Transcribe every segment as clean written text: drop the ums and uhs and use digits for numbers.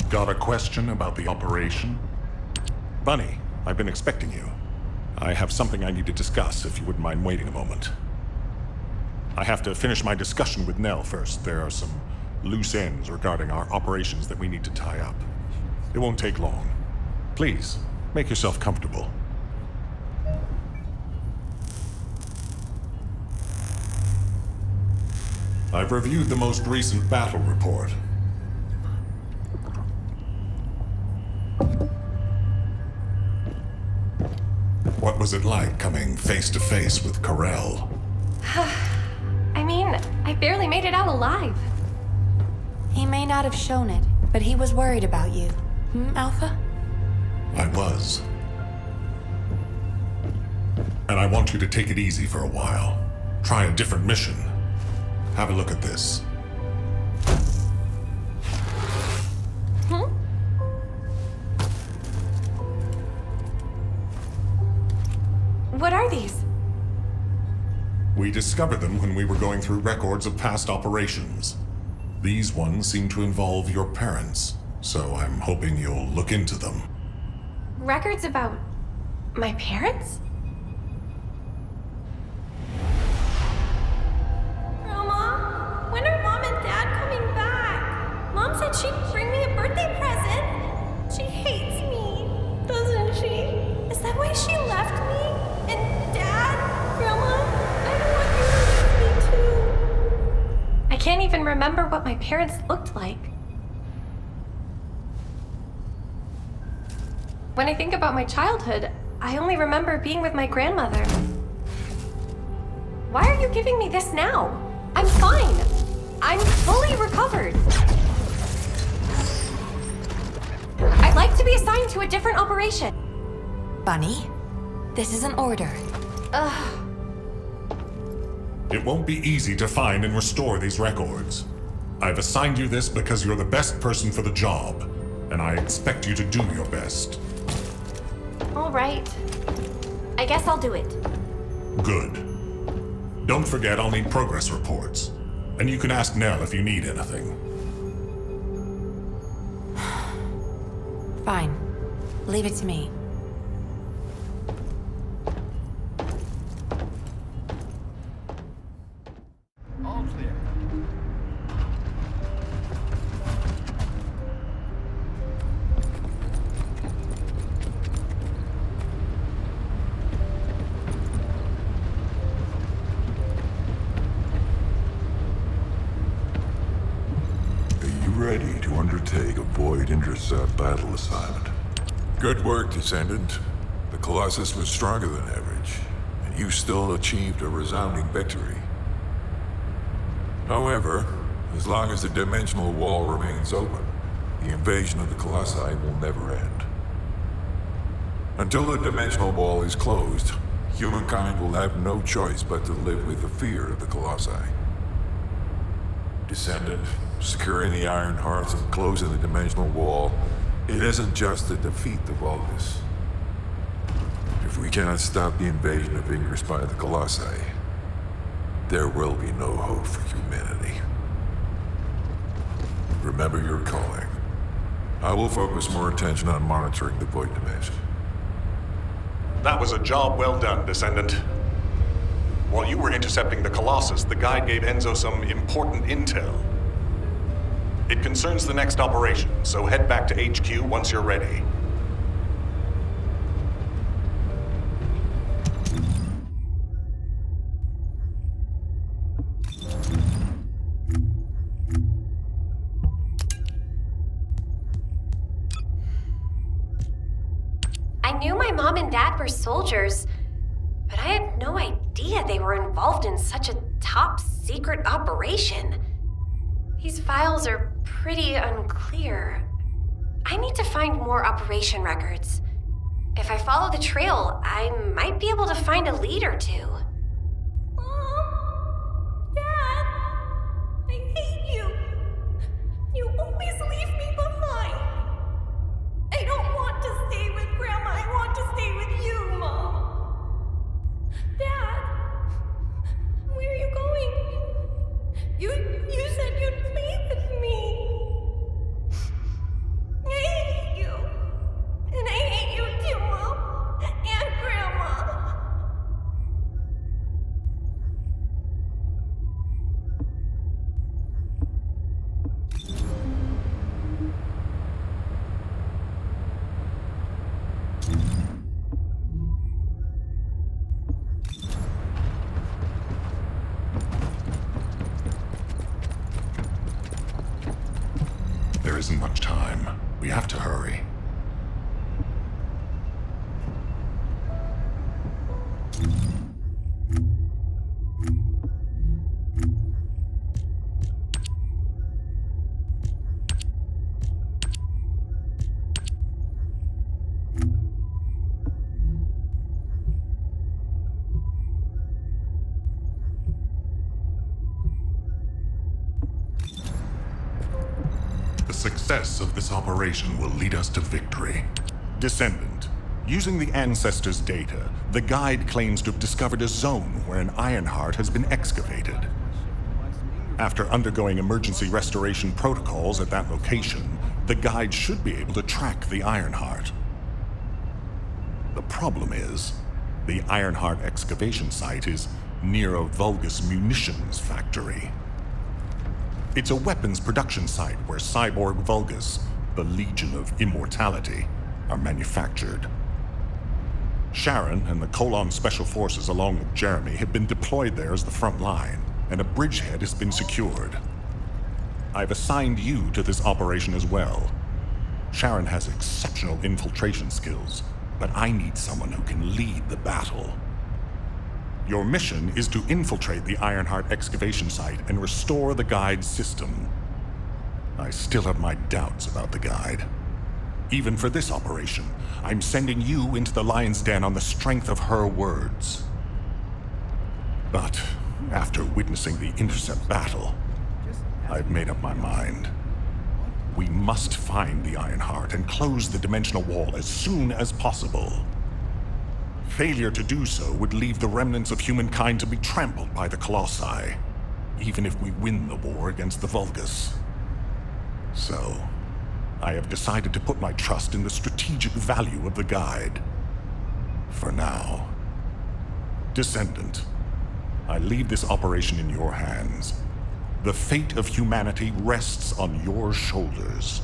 Got a question about the operation? Bunny, I've been expecting you. I have something I need to discuss, if you wouldn't mind waiting a moment. I have to finish my discussion with Nell first. There are some loose ends regarding our operations that we need to tie up. It won't take long. Please, make yourself comfortable. I've reviewed the most recent battle report. What was it like coming face to face with Corel? I mean, I barely made it out alive. He may not have shown it, but he was worried about you. Alpha? I was. And I want you to take it easy for a while. Try a different mission. Have a look at this. What are these? We discovered them when we were going through records of past operations. These ones seem to involve your parents, so I'm hoping you'll look into them. Records about my parents? Grandma, when are Mom and Dad coming back? Mom said she'd bring me a birthday present. She hates me, doesn't she? Is that why she left me? And Dad? Grandma, I don't want you to leave me too. I can't even remember what my parents looked like. When I think about my childhood, I only remember being with my grandmother. Why are you giving me this now? I'm fine. I'm fully recovered. I'd like to be assigned to a different operation. Bunny, this is an order. Ugh. It won't be easy to find and restore these records. I've assigned you this because you're the best person for the job, and I expect you to do your best. All right. I guess I'll do it. Good. Don't forget I'll need progress reports. And you can ask Nell if you need anything. Fine. Leave it to me. All clear. Ready to undertake a void intercept battle assignment. Good work, Descendant. The Colossus was stronger than average, and you still achieved a resounding victory. However, as long as the dimensional wall remains open, the invasion of the Colossi will never end. Until the dimensional wall is closed, humankind will have no choice but to live with the fear of the Colossi. Descendant, securing the Iron Hearts and closing the dimensional wall, it isn't just to defeat the Vulgus. If we cannot stop the invasion of Ingress by the Colossi, there will be no hope for humanity. Remember your calling. I will focus more attention on monitoring the Void Dimension. That was a job well done, Descendant. While you were intercepting the Colossus, the guide gave Enzo some important intel. It concerns the next operation, so head back to HQ once you're ready. I knew my mom and dad were soldiers, but I had no idea they were involved in such a top-secret operation. These files are pretty unclear. I need to find more operation records. If I follow the trail, I might be able to find a lead or two. Mom! Dad! I hate you! You always leave me behind! I don't want to stay with Grandma, I want to stay with you, Mom! Dad! Where are you going? You said you'd play with me! There isn't much time. We have to hurry. The success of this operation will lead us to victory. Descendant, using the Ancestors' data, the guide claims to have discovered a zone where an Ironheart has been excavated. After undergoing emergency restoration protocols at that location, the guide should be able to track the Ironheart. The problem is, the Ironheart excavation site is near a Vulgus munitions factory. It's a weapons production site where cyborg Vulgus, the Legion of Immortality, are manufactured. Sharon and the Colon Special Forces along with Jeremy have been deployed there as the front line, and a bridgehead has been secured. I've assigned you to this operation as well. Sharon has exceptional infiltration skills, but I need someone who can lead the battle. Your mission is to infiltrate the Ironheart excavation site and restore the guide's system. I still have my doubts about the guide. Even for this operation, I'm sending you into the Lion's Den on the strength of her words. But after witnessing the intercept battle, I've made up my mind. We must find the Ironheart and close the dimensional wall as soon as possible. Failure to do so would leave the remnants of humankind to be trampled by the Colossi, even if we win the war against the Vulgus. So, I have decided to put my trust in the strategic value of the guide. For now. Descendant, I leave this operation in your hands. The fate of humanity rests on your shoulders.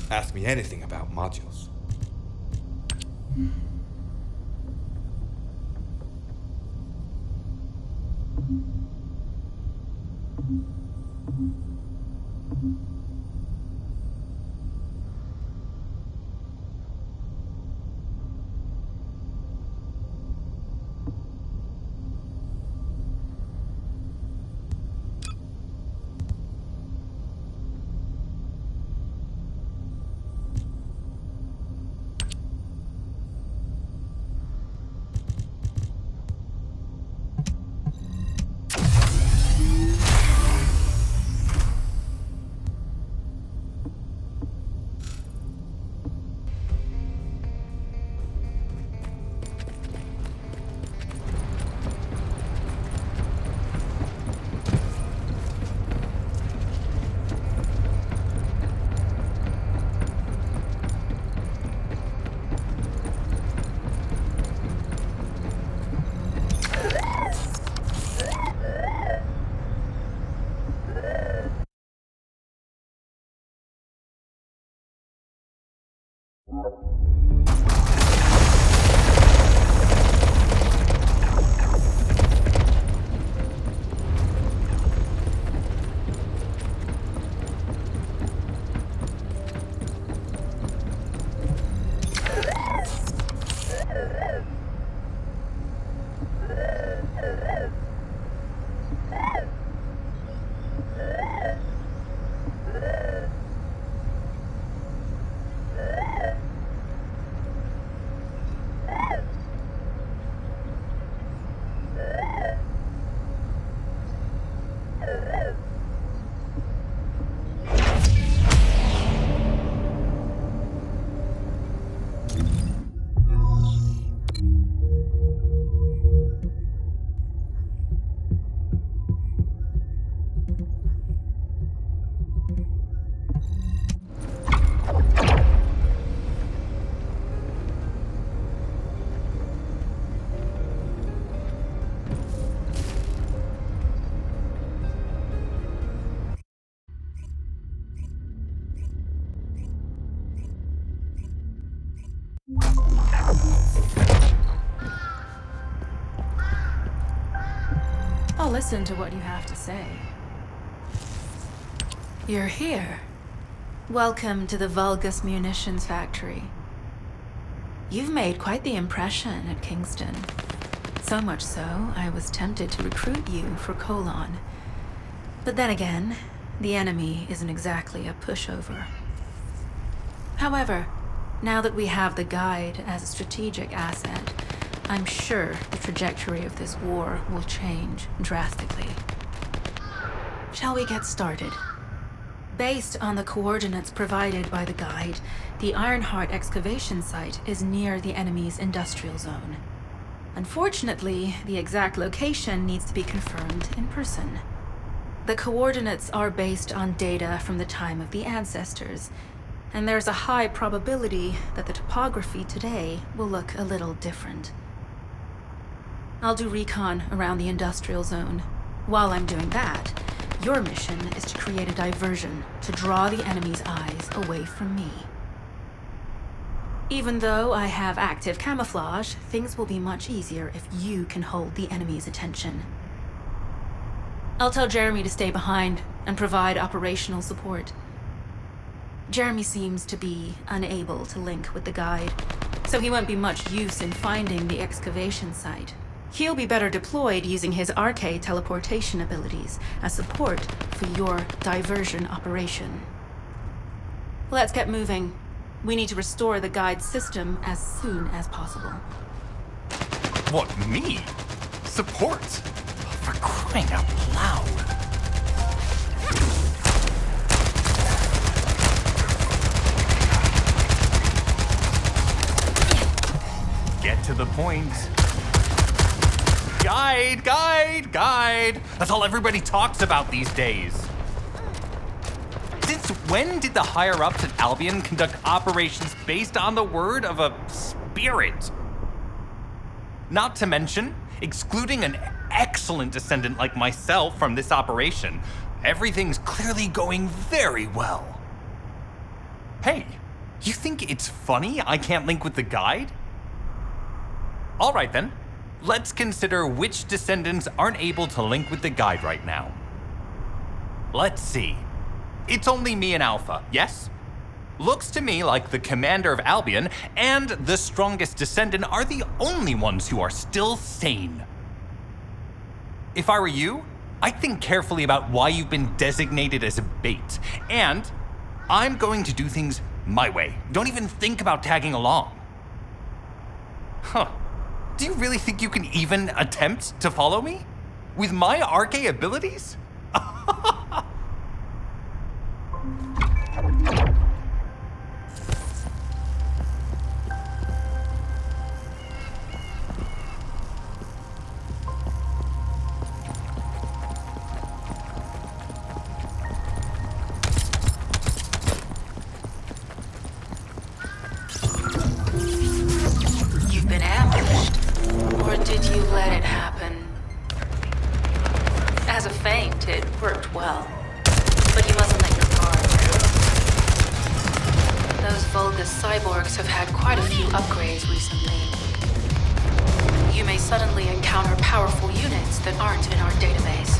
Ask me anything about modules. I'll listen to what you have to say. You're here. Welcome to the Vulgus Munitions Factory. You've made quite the impression at Kingston. So much so, I was tempted to recruit you for Colon. But then again, the enemy isn't exactly a pushover. However, now that we have the guide as a strategic asset, I'm sure the trajectory of this war will change drastically. Shall we get started? Based on the coordinates provided by the guide, the Ironheart excavation site is near the enemy's industrial zone. Unfortunately, the exact location needs to be confirmed in person. The coordinates are based on data from the time of the ancestors, and there's a high probability that the topography today will look a little different. I'll do recon around the industrial zone. While I'm doing that, your mission is to create a diversion to draw the enemy's eyes away from me. Even though I have active camouflage, things will be much easier if you can hold the enemy's attention. I'll tell Jeremy to stay behind and provide operational support. Jeremy seems to be unable to link with the guide, so he won't be much use in finding the excavation site. He'll be better deployed using his RK teleportation abilities as support for your diversion operation. Let's get moving. We need to restore the guide system as soon as possible. What, me? Support? For crying out loud. Get to the point. Guide, guide, guide. That's all everybody talks about these days. Since when did the higher-ups at Albion conduct operations based on the word of a spirit? Not to mention, excluding an excellent descendant like myself from this operation, everything's clearly going very well. Hey, you think it's funny I can't link with the guide? All right then. Let's consider which descendants aren't able to link with the guide right now. Let's see. It's only me and Alpha, yes? Looks to me like the commander of Albion and the strongest descendant are the only ones who are still sane. If I were you, I'd think carefully about why you've been designated as a bait, and I'm going to do things my way. Don't even think about tagging along. Huh. Do you really think you can even attempt to follow me? With my RK abilities? You've been ambushed. Or did you let it happen? As a feint, it worked well. But you mustn't let your guard down. Those Vulgus cyborgs have had quite a few upgrades recently. You may suddenly encounter powerful units that aren't in our database.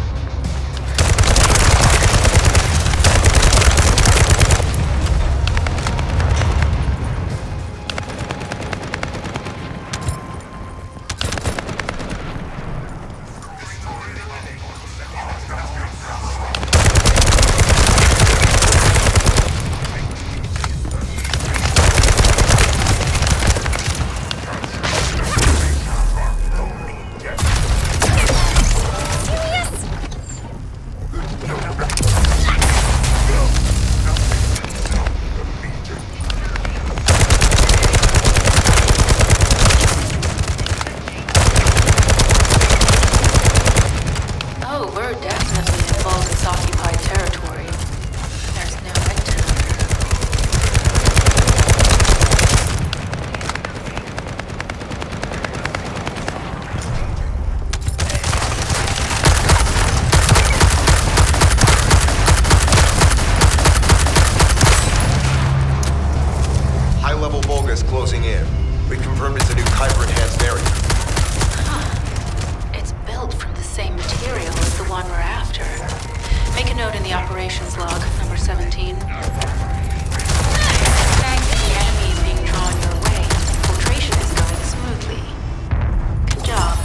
closing in. We confirmed it's a new Kuiper-enhanced area. It's built from the same material as the one we're after. Make a note in the operations log, number 17. Thanks to the enemies being drawn your way, filtration is going smoothly. Good job.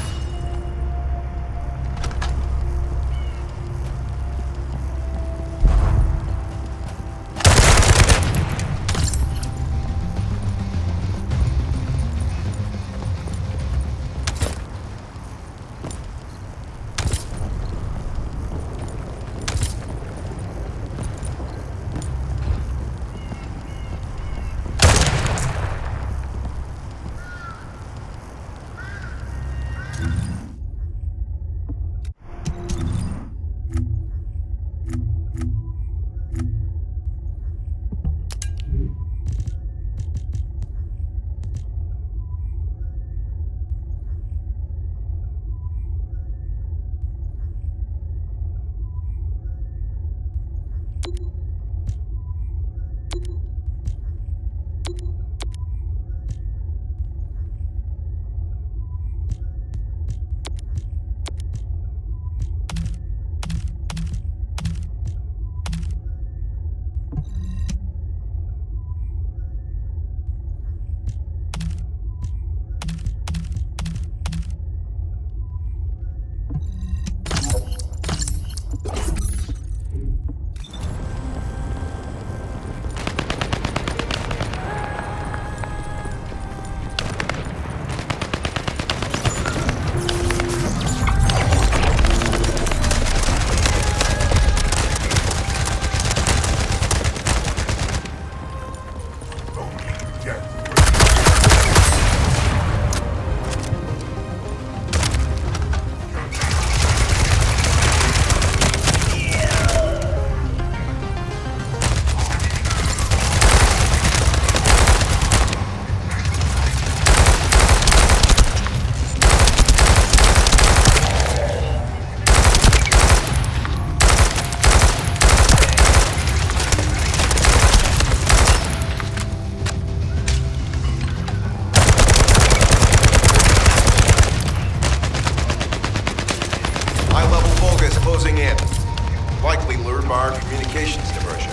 Closing in. Likely lured by our communications diversion.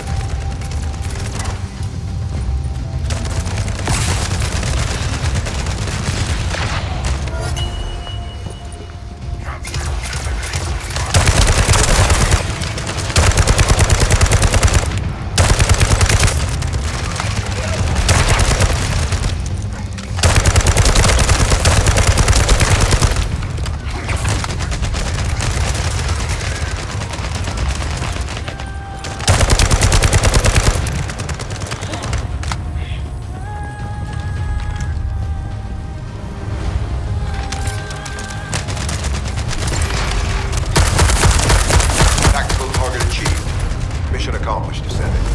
Mission accomplished, Descendant.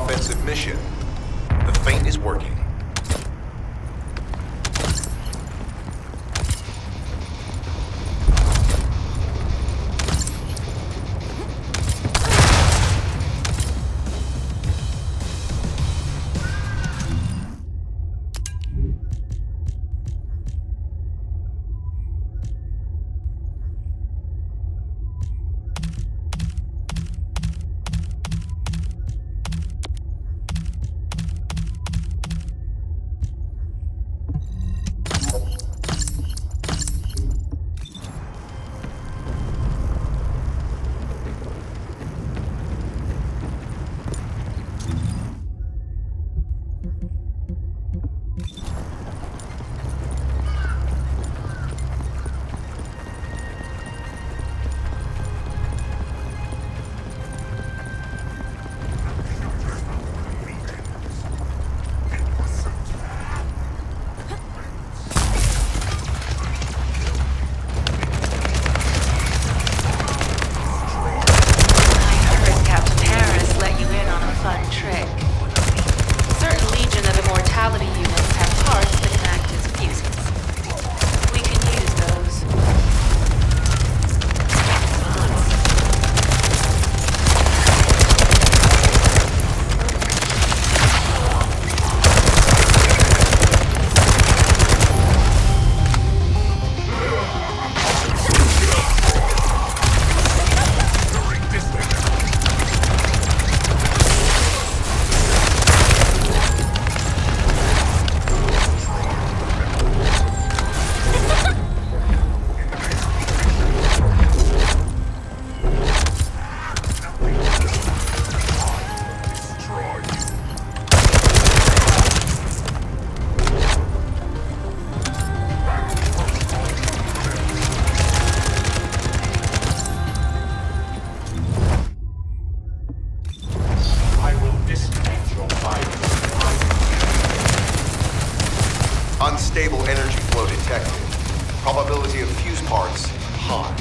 offensive mission. The feint is working. Unstable energy flow detected. Probability of fuse parts, high.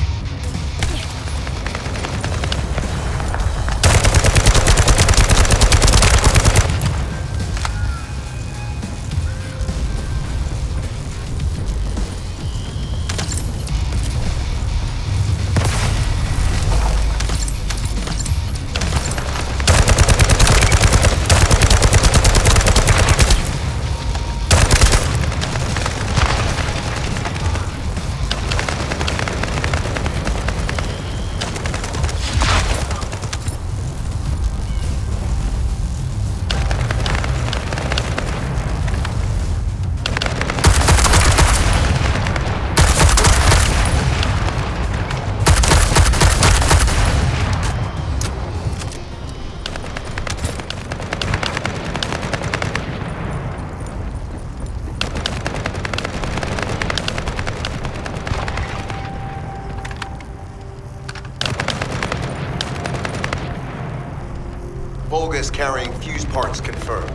Volgus carrying fuse parts confirmed.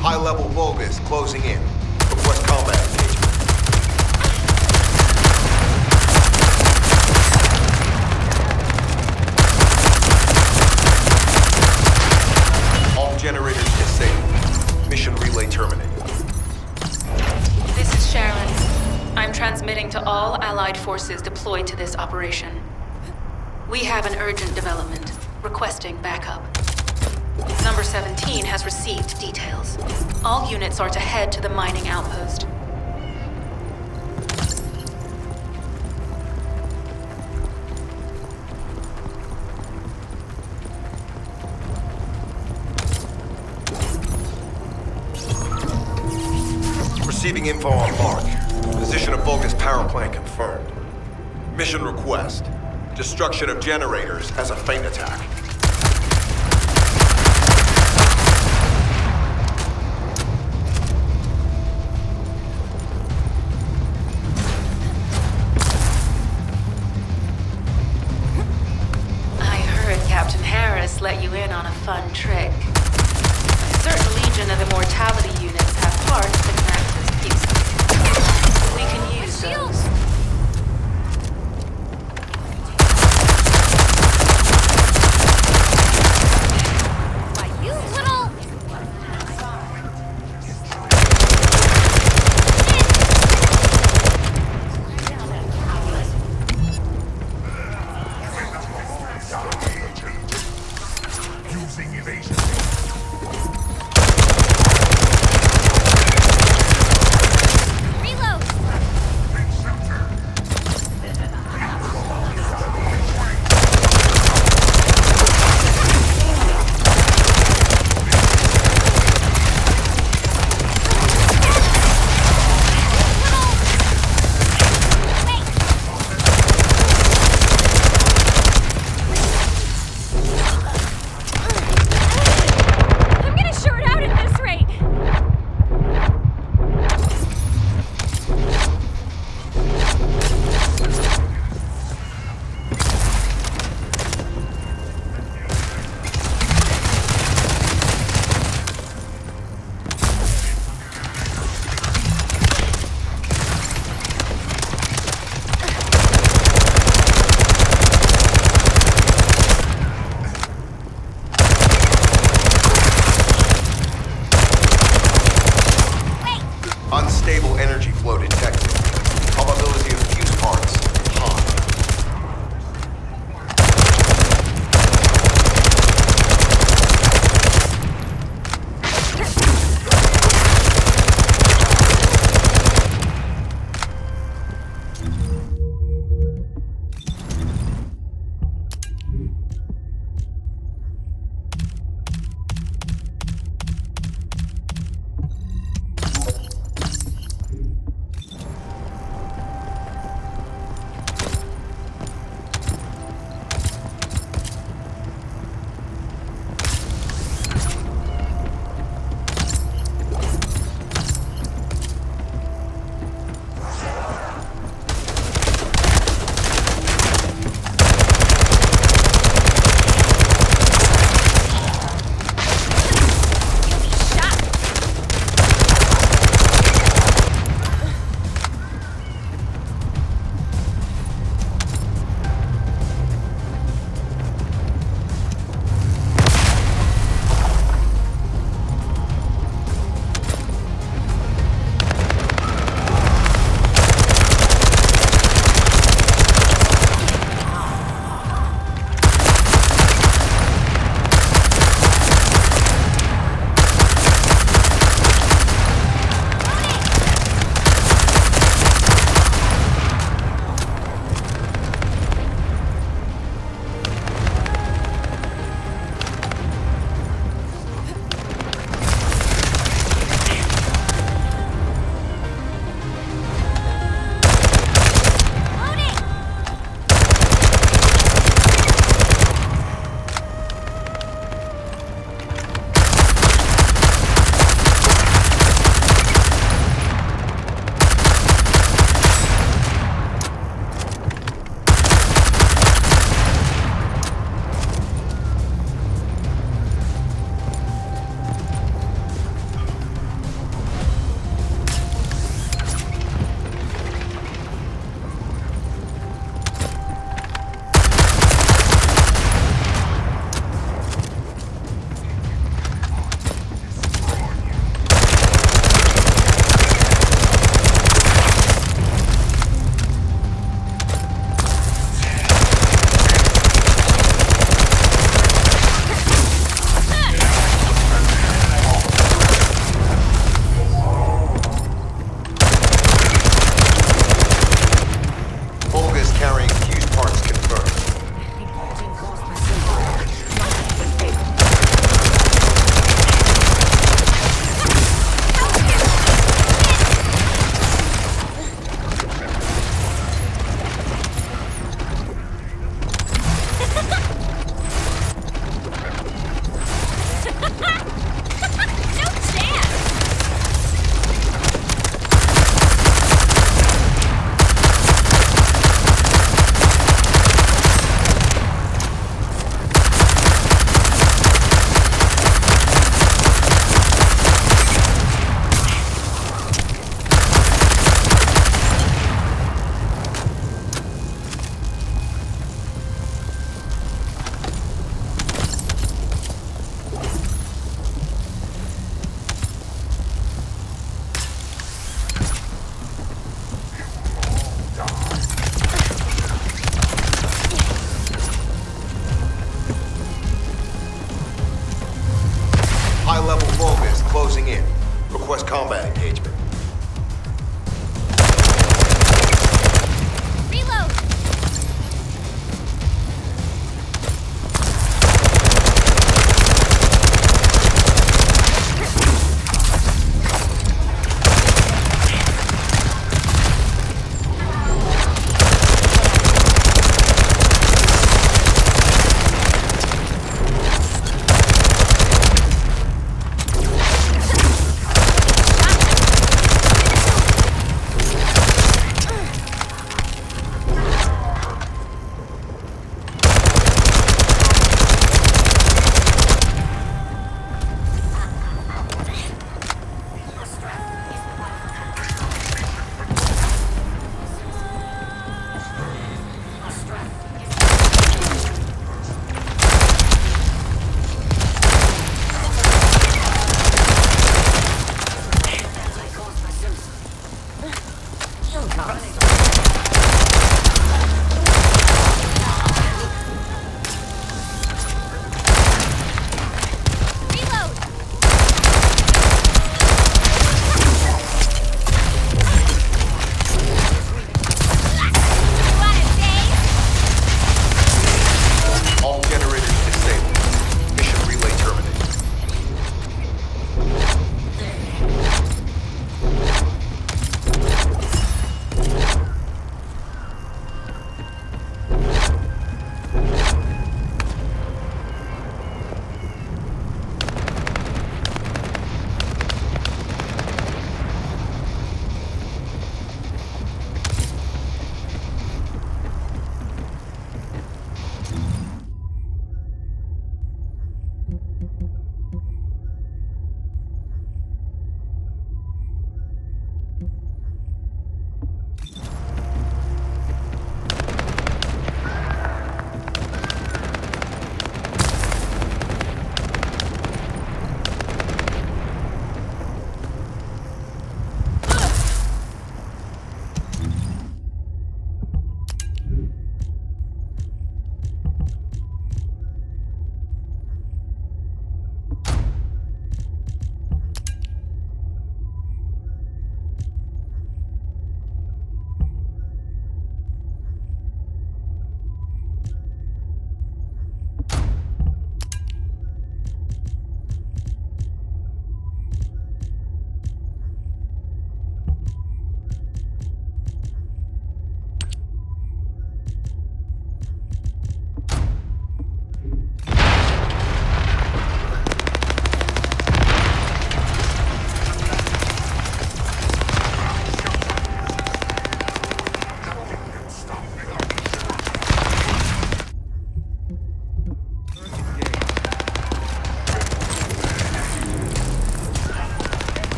High-level Volgus closing in. Request combat engagement. Generators disabled. Mission relay terminated. This is Sharon. I'm transmitting to all Allied forces deployed to this operation. We have an urgent development, requesting backup. Number 17 has received details. All units are to head to the mining outpost. Receiving info on mark. Position of Volgus power plant confirmed. Mission request. Destruction of generators as a feint attack. Captain Harris let you in on a fun trick. A certain legion of immortality units have parts that can act as fuses. We can use those.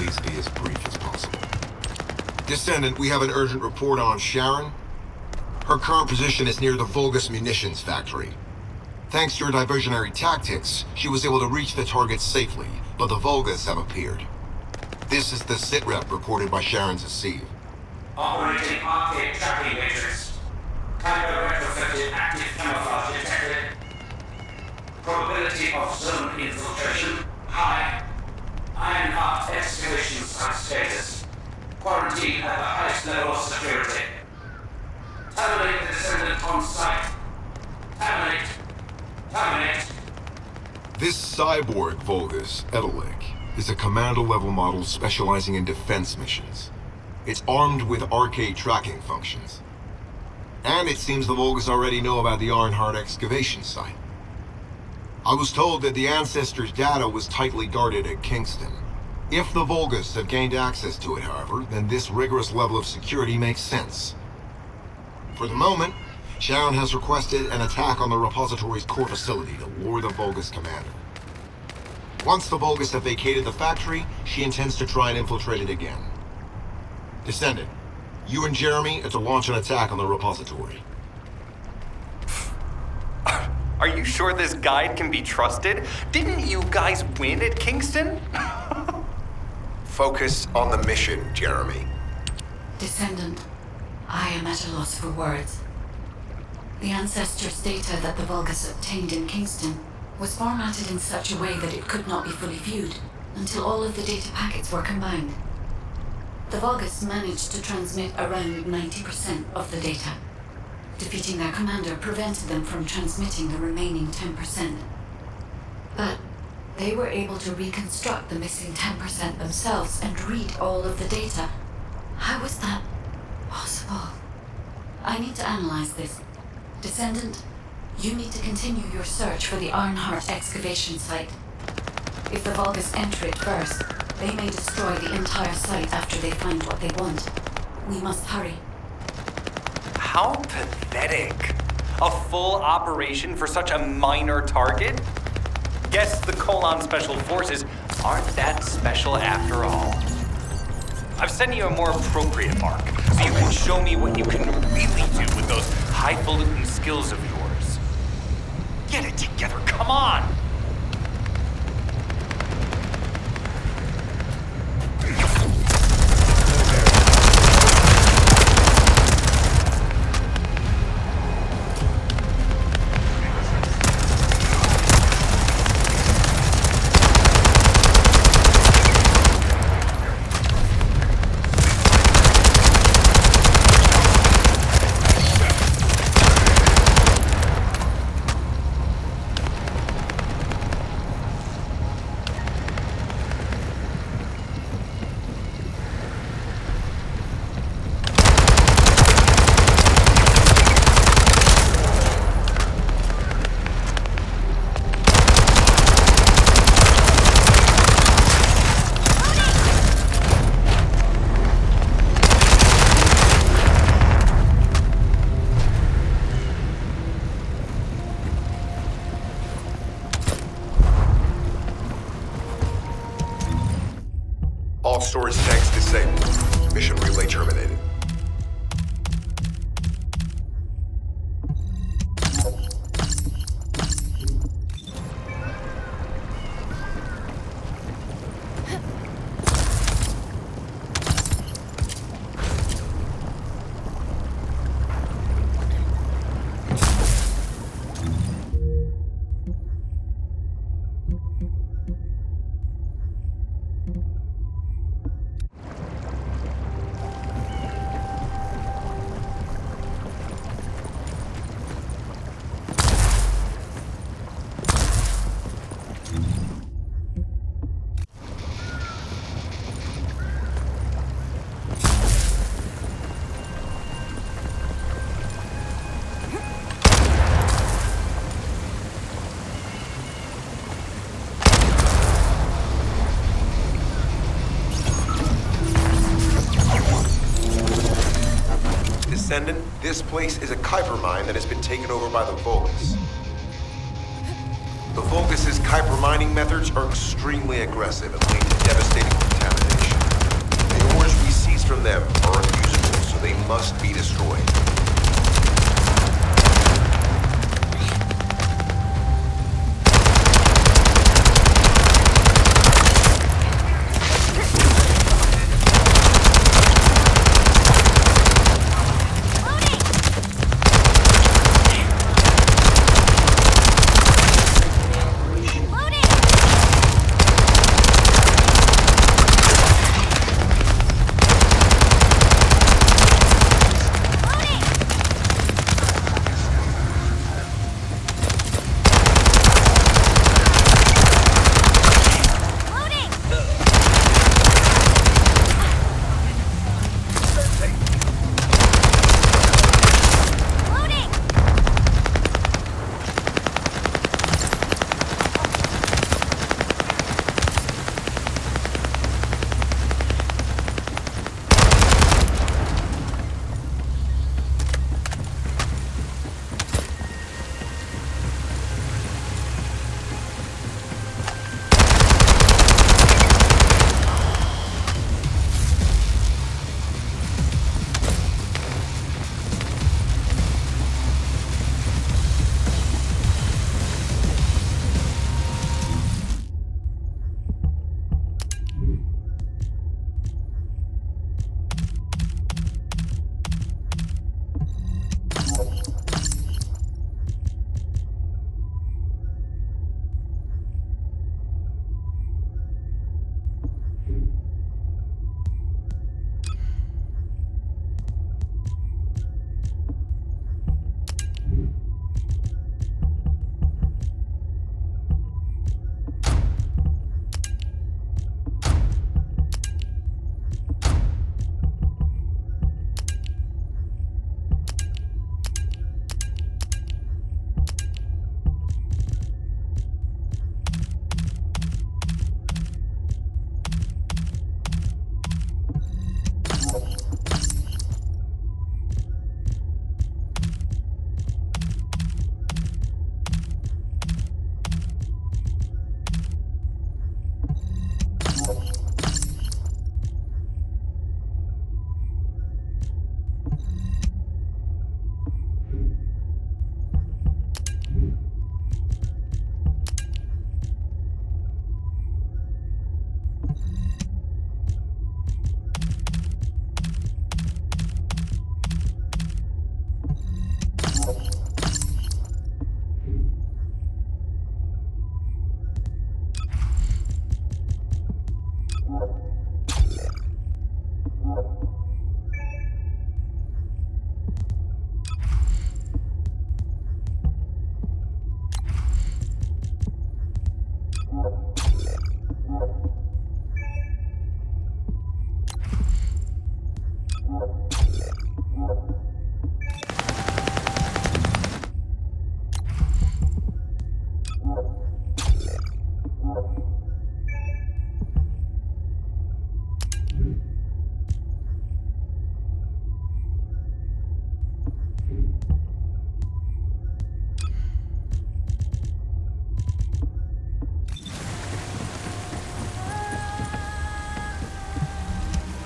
please be as brief as possible. Descendant, we have an urgent report on Sharon. Her current position is near the Vulgus munitions factory. Thanks to your diversionary tactics, she was able to reach the target safely, but the Vulgus have appeared. This is the sitrep reported by Sharon's Asive. Operating arcade tracking matrix. Typo retrofitted active camouflage detected. Probability of zone infiltration high. Ironheart excavation site status. Quarantine at the highest level of security. Terminate the descendant on site. Terminate. Terminate. This cyborg Vulgus, Edelik, is a commando-level model specializing in defense missions. It's armed with arcade tracking functions. And it seems the Vulgus already know about the Ironheart excavation site. I was told that the Ancestors' data was tightly guarded at Kingston. If the Vulgus have gained access to it, however, then this rigorous level of security makes sense. For the moment, Sharon has requested an attack on the repository's core facility to lure the Vulgus commander. Once the Vulgus have vacated the factory, she intends to try and infiltrate it again. Descendant, you and Jeremy are to launch an attack on the repository. Are you sure this guide can be trusted? Didn't you guys win at Kingston? Focus on the mission, Jeremy. Descendant, I am at a loss for words. The Ancestors' data that the Vulgus obtained in Kingston was formatted in such a way that it could not be fully viewed until all of the data packets were combined. The Vulgus managed to transmit around 90% of the data. Defeating their commander prevented them from transmitting the remaining 10%. But they were able to reconstruct the missing 10% themselves and read all of the data. How was that possible? I need to analyze this. Descendant, you need to continue your search for the Ironheart excavation site. If the Vulgus enter it first, they may destroy the entire site after they find what they want. We must hurry. How pathetic. A full operation for such a minor target? Guess the Colon Special Forces aren't that special after all. I've sent you a more appropriate mark, so you can show me what you can really do with those highfalutin skills of yours. Get it together, come on! All storage tanks disabled. Mission relay terminated. Descendant, this place is a Kuiper mine that has been taken over by the Vulgus. The Vulgus' Kuiper mining methods are extremely aggressive and lead to devastating contamination. from them are unusable, so they must be destroyed.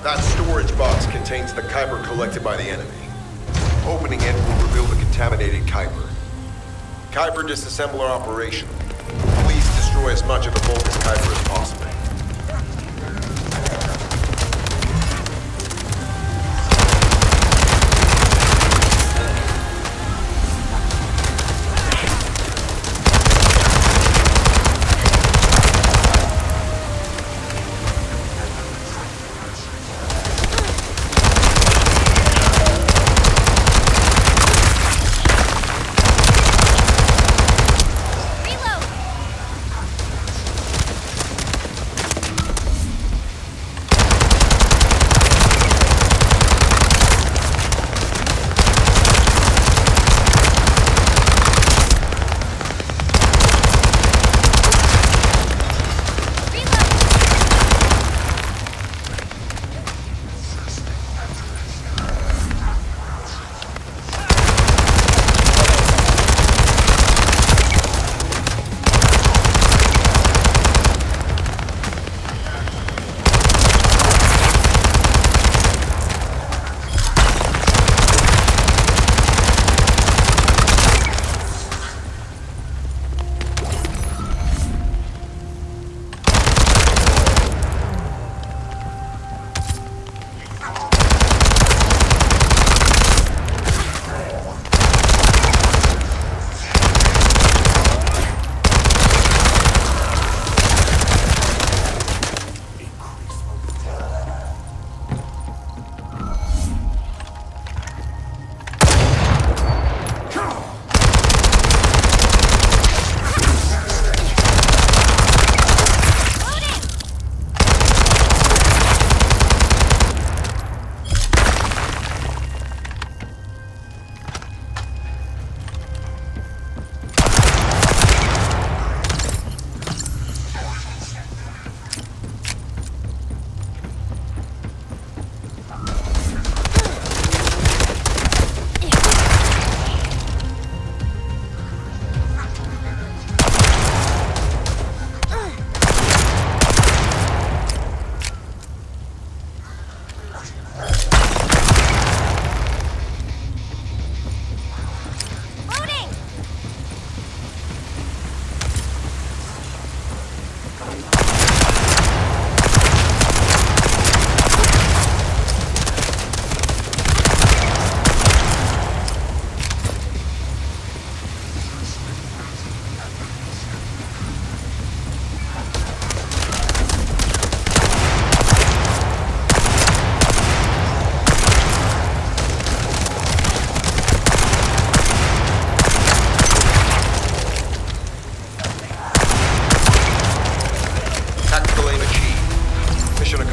That storage box contains the Kuiper collected by the enemy. Opening it will reveal the contaminated Kuiper. Kuiper disassembler operation. Please destroy as much of the Vulgus Kuiper as possible.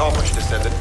accomplished, Descendant.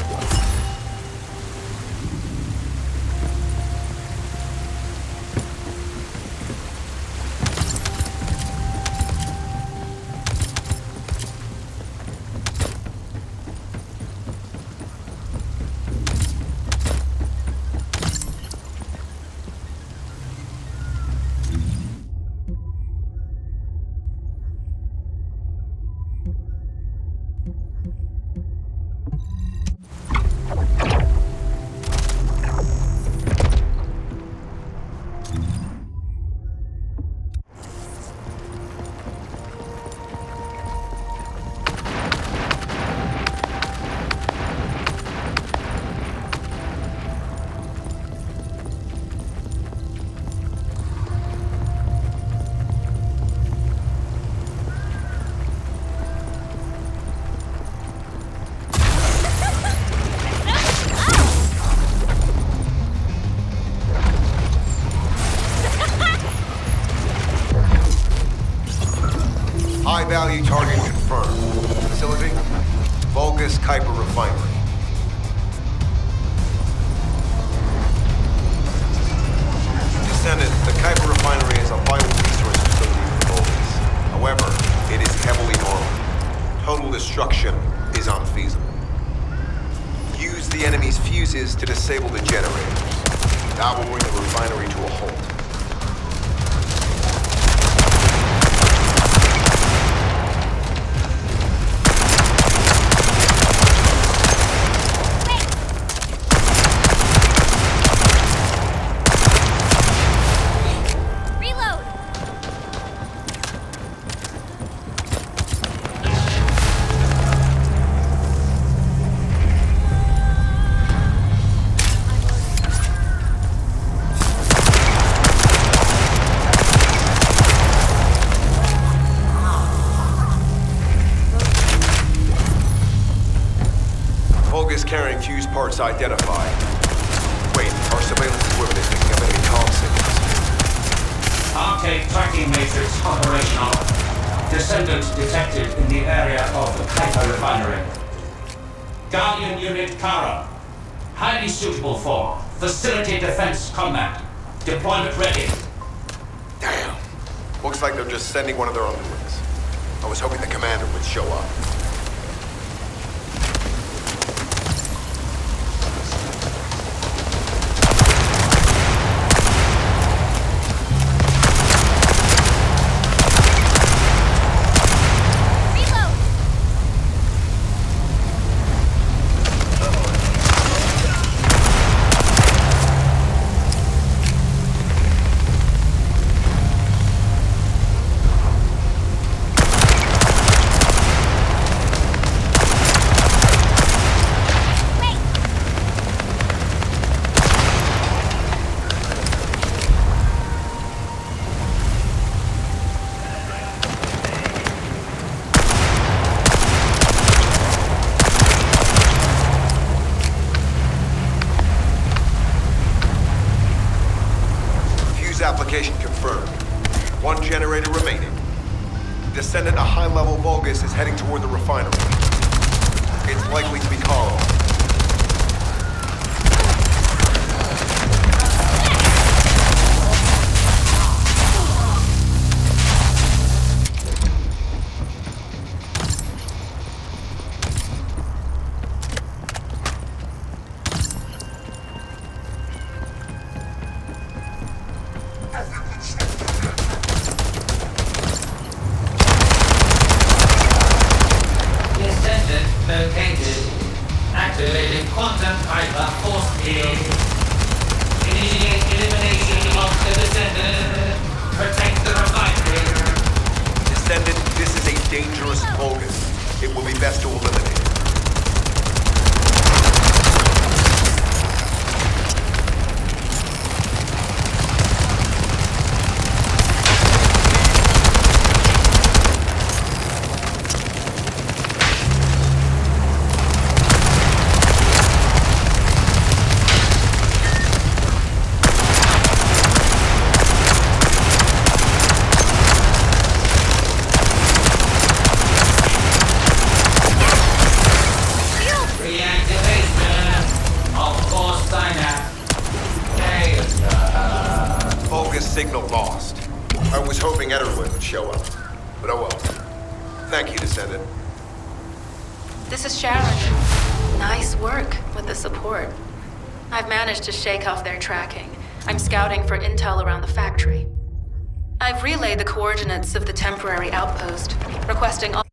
High-value target confirmed. Facility? Vulgus Kuiper Refinery. Descendant, the Kuiper Refinery is a vital resource facility for Vulgus. However, it is heavily armed. Total destruction is unfeasible. Use the enemy's fuses to disable the generators. That will bring the refinery to a halt. Carrying fuse parts identified. Wait, our surveillance equipment is picking up enemy comm signals. Arcade tracking matrix operational. Descendant detected in the area of the Kuiper refinery. Guardian Unit Kara. Highly suitable for facility defense combat. Deployment ready. Damn. Looks like they're just sending one of their underlings. I was hoping the commander would show up. Application confirmed. One generator remaining. Descendant, a high-level Vulgus is heading toward the refinery. It's likely to be Carl. Located. Activating quantum Kuiper force field. Initiate elimination of the Descendant. Protect the refinery. Descendant, this is a dangerous Vulgus. It will be best to eliminate it. hoping Ederlin would show up. But oh well. Thank you, Descendant. This is Sharon. Nice work with the support. I've managed to shake off their tracking. I'm scouting for intel around the factory. I've relayed the coordinates of the temporary outpost, requesting all.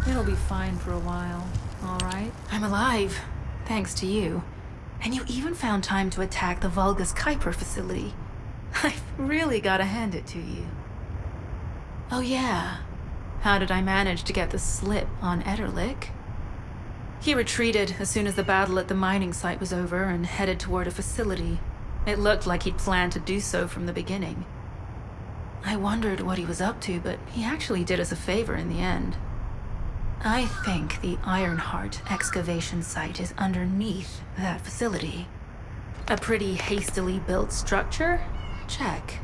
It'll be fine for a while, all right? I'm alive, thanks to you. And you even found time to attack the Vulgus Kuiper facility. I've really gotta hand it to you. Oh yeah, how did I manage to get the slip on Ederlich? He retreated as soon as the battle at the mining site was over and headed toward a facility. It looked like he'd planned to do so from the beginning. I wondered what he was up to, but he actually did us a favor in the end. I think the Ironheart excavation site is underneath that facility. A pretty hastily built structure? Check.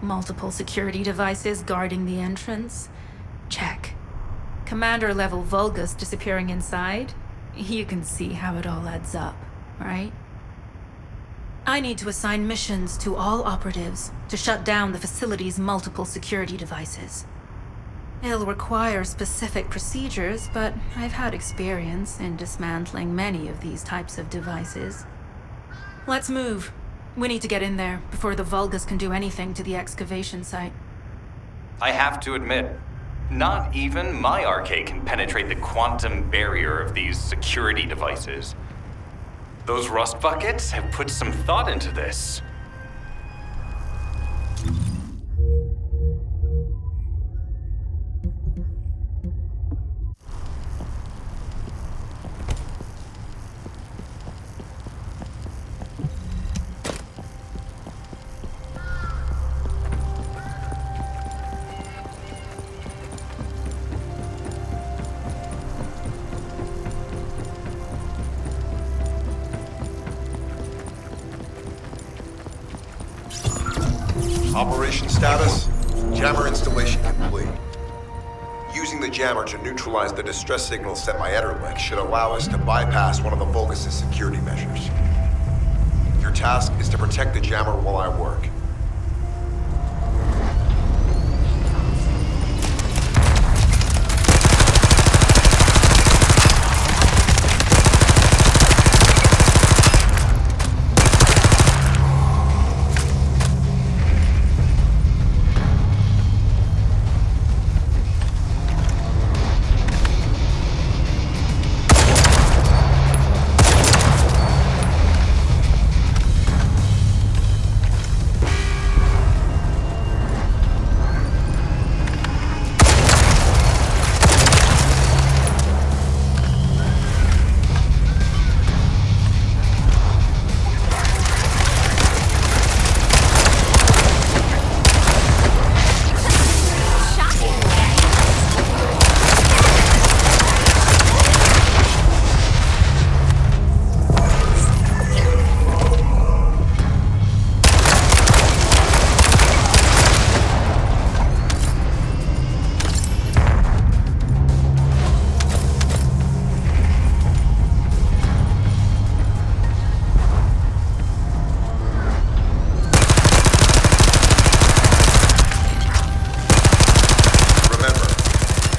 Multiple security devices guarding the entrance? Check. Commander-level Vulgus disappearing inside? You can see how it all adds up, right? I need to assign missions to all operatives to shut down the facility's multiple security devices. It'll require specific procedures, but I've had experience in dismantling many of these types of devices. Let's move. We need to get in there before the Vulgus can do anything to the excavation site. I have to admit, not even my arcade can penetrate the quantum barrier of these security devices. Those rust buckets have put some thought into this. Operation status, jammer installation complete. Using the jammer to neutralize the distress signal sent by Ederlich should allow us to bypass one of the Vulgus' security measures. Your task is to protect the jammer while I work.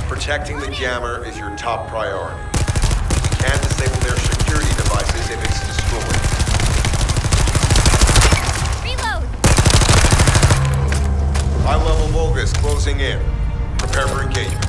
Protecting the jammer is your top priority. You can disable their security devices if it's destroyed. Reload! High-level Vulgus closing in. Prepare for engagement.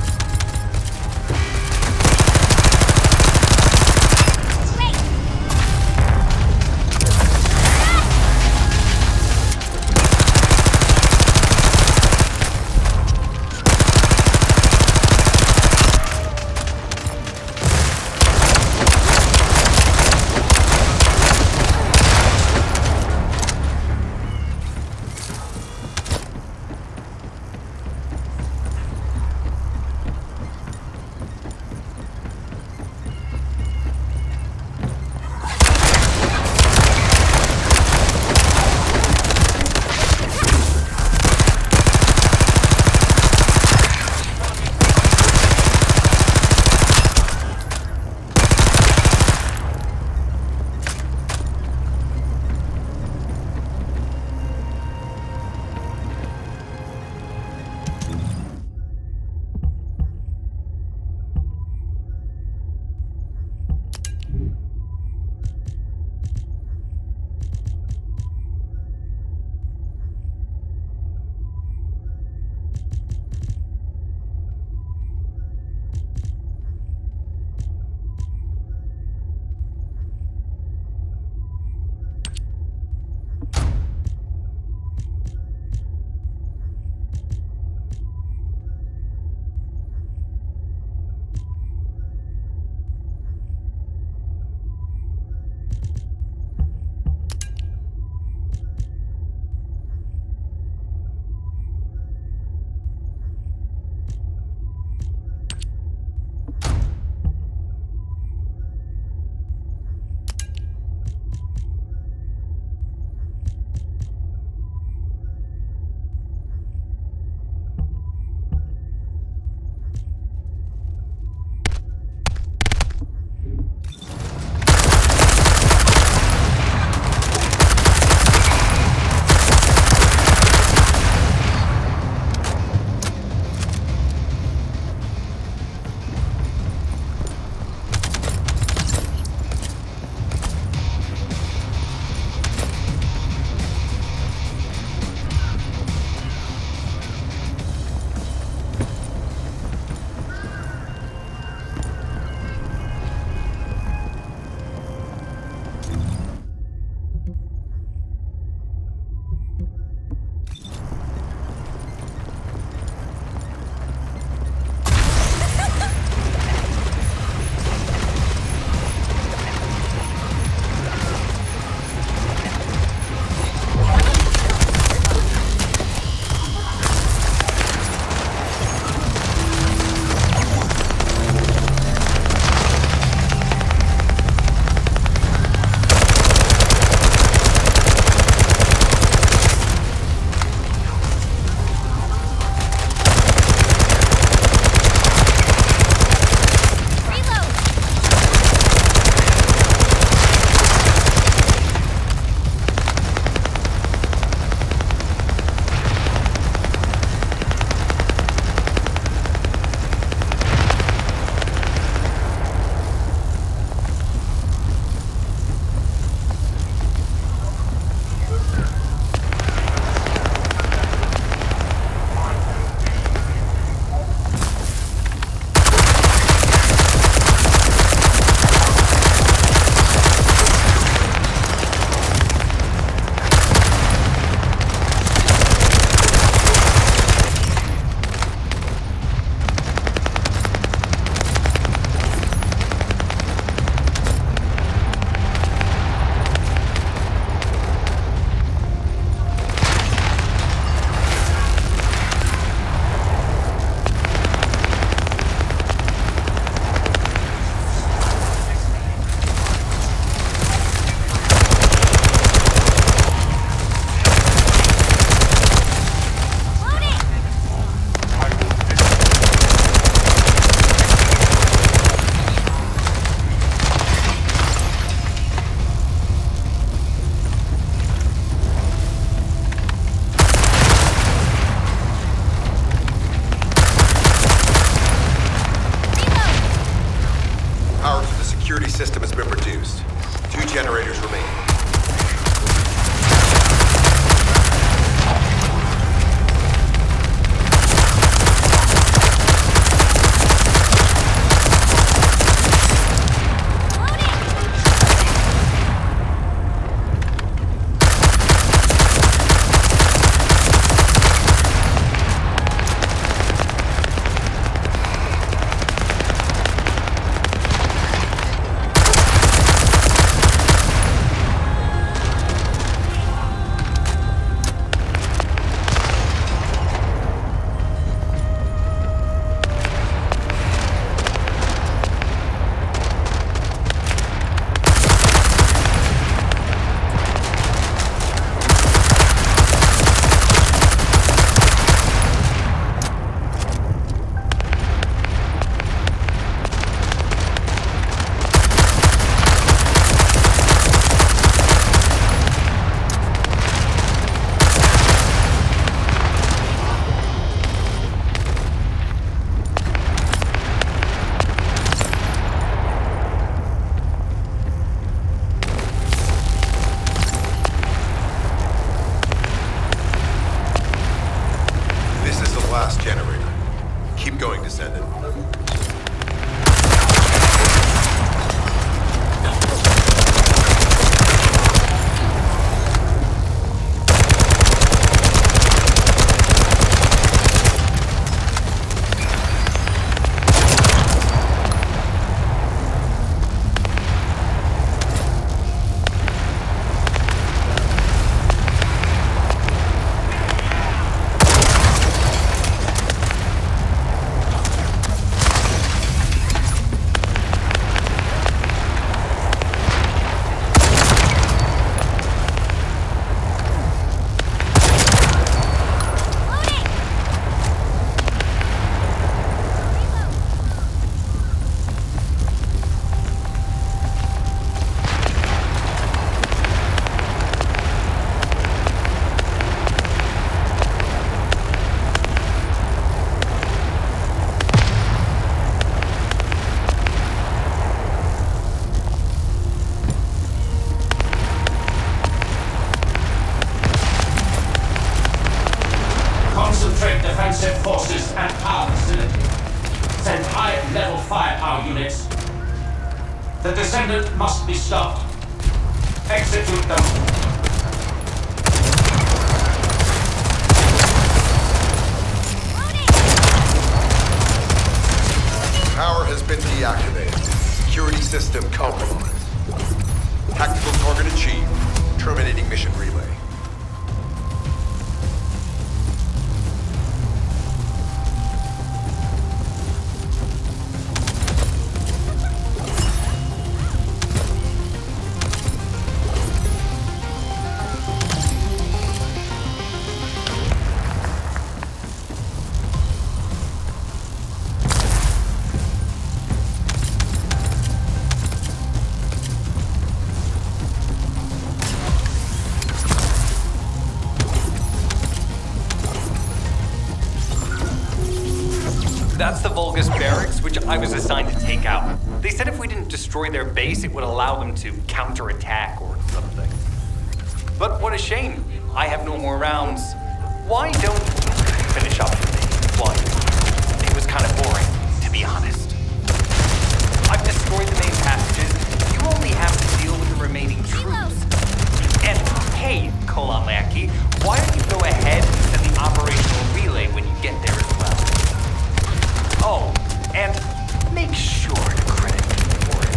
been reduced. 2 generators remain. Last generator. Keep going, Descendant. Concentrate defensive forces and power facility. Send high-level firepower units. The Descendant must be stopped. Execute them. Power has been deactivated. Security system compromised. Tactical target achieved. Terminating mission relay. That's the Vulgus barracks, which I was assigned to take out. They said if we didn't destroy their base, it would allow them to counterattack or something. But what a shame. I have no more rounds. Why don't you finish up for me? Why? It was kind of boring, to be honest. I've destroyed the main passages. You only have to deal with the remaining troops. And hey, Colon Lackey, why don't you go ahead and send the operational relay when you get there as well? Oh, and make sure to credit me for it.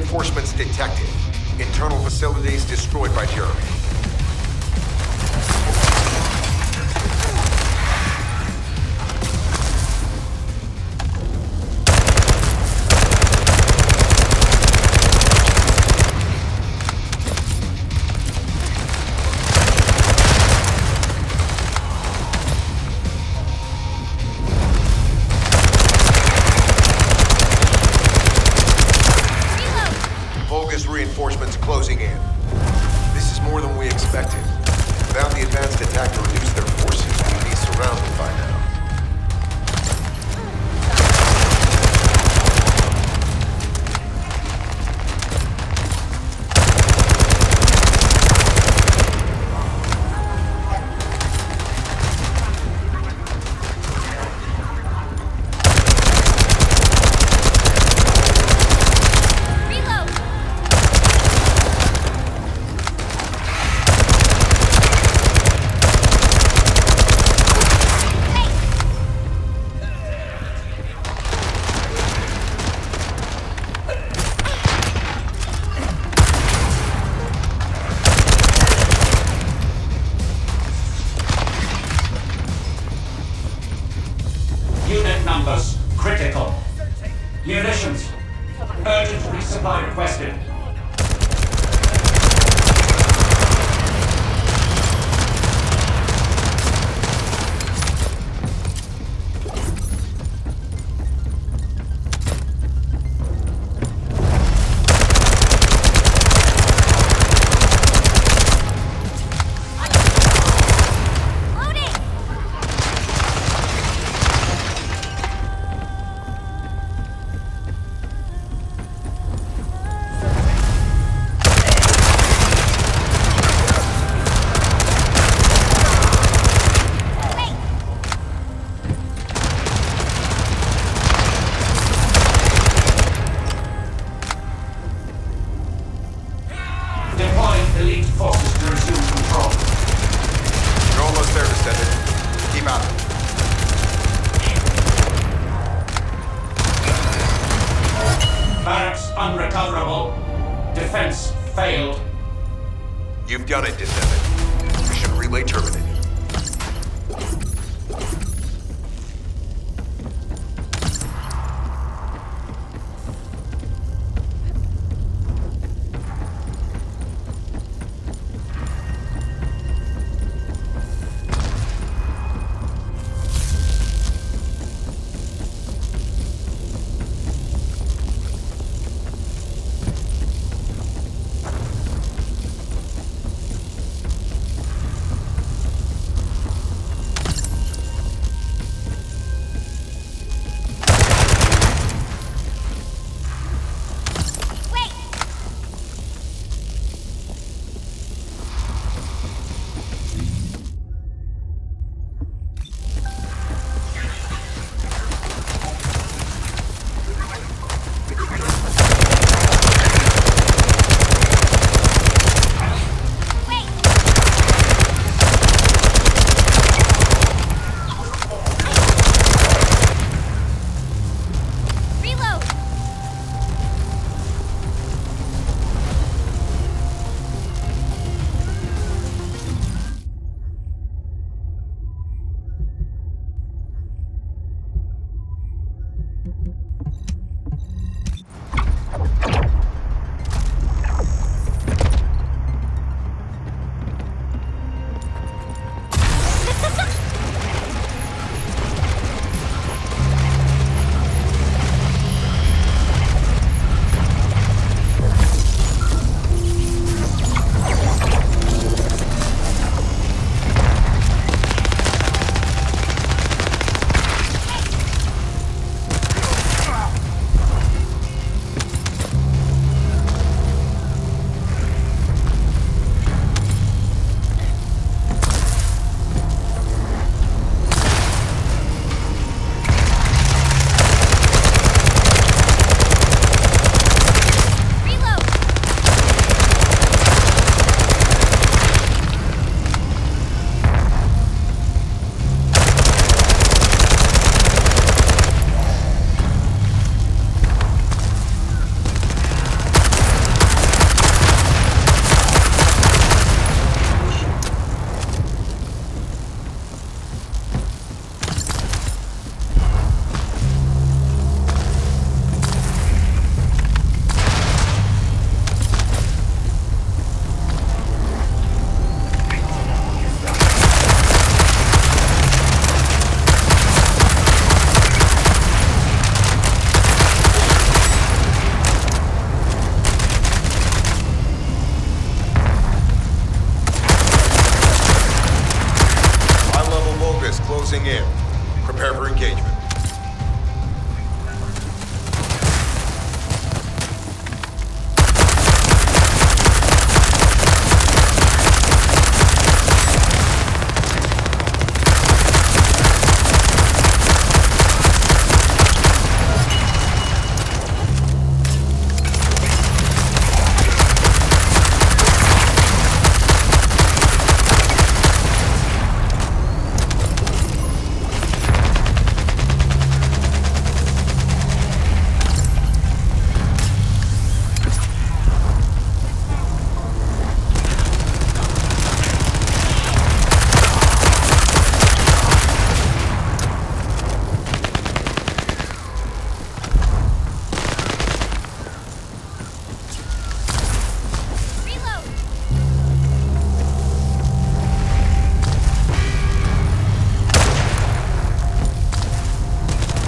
Reinforcements detected. Internal facilities destroyed by Jeremy. Reinforcements closing in. This is more than we expected. Without the advanced attack to reduce their forces, we'd be surrounded by now. Unit numbers critical. Munitions. Urgent resupply requested. Elite forces to resume control. You're almost there, Descendant. Keep out. Barracks unrecoverable. Defense failed. You've done it, Descendant. Mission relay terminated. closing in. Prepare for engagement.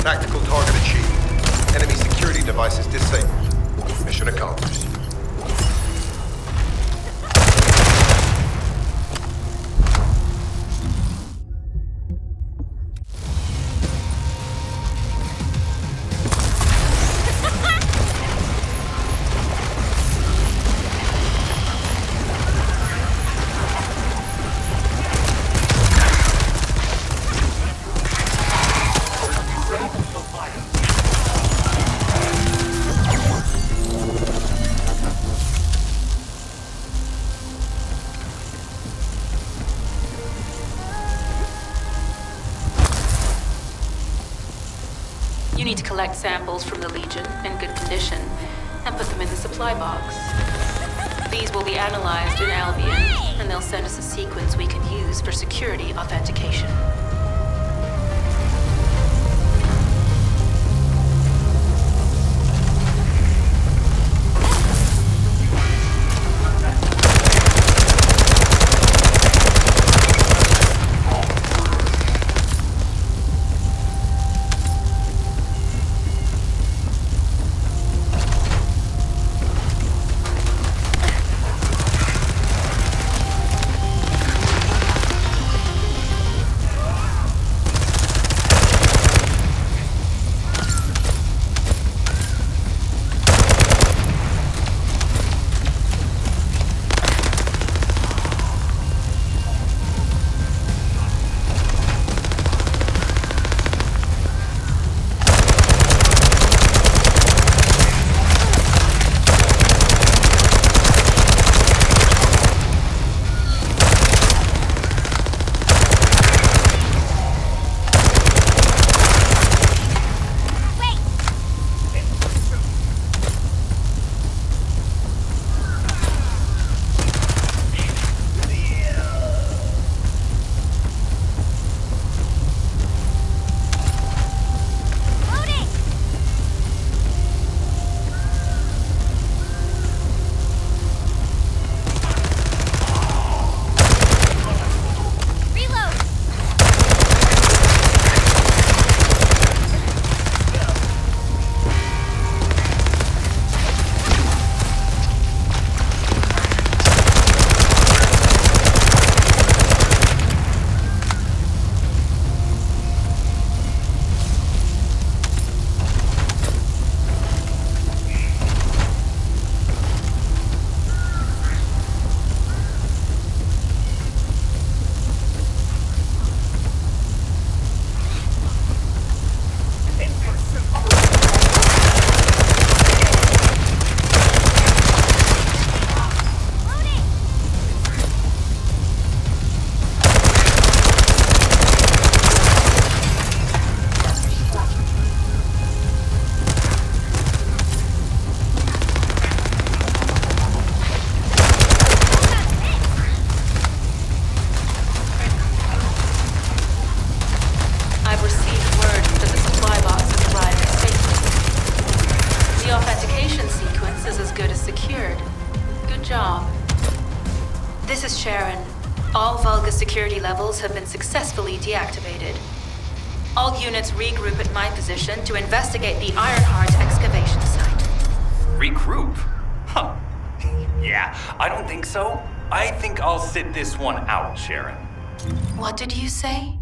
Tactical target achieved. Enemy security devices disabled. Mission accomplished. You need to collect samples from the Legion in good condition and put them in the supply box. These will be analyzed in Albion, and they'll send us a sequence we can use for security authentication. This is Sharon. All Vulgus security levels have been successfully deactivated. All units regroup at my position to investigate the Ironheart excavation site. Regroup? Huh. Yeah, I don't think so. I think I'll sit this one out, Sharon. What did you say?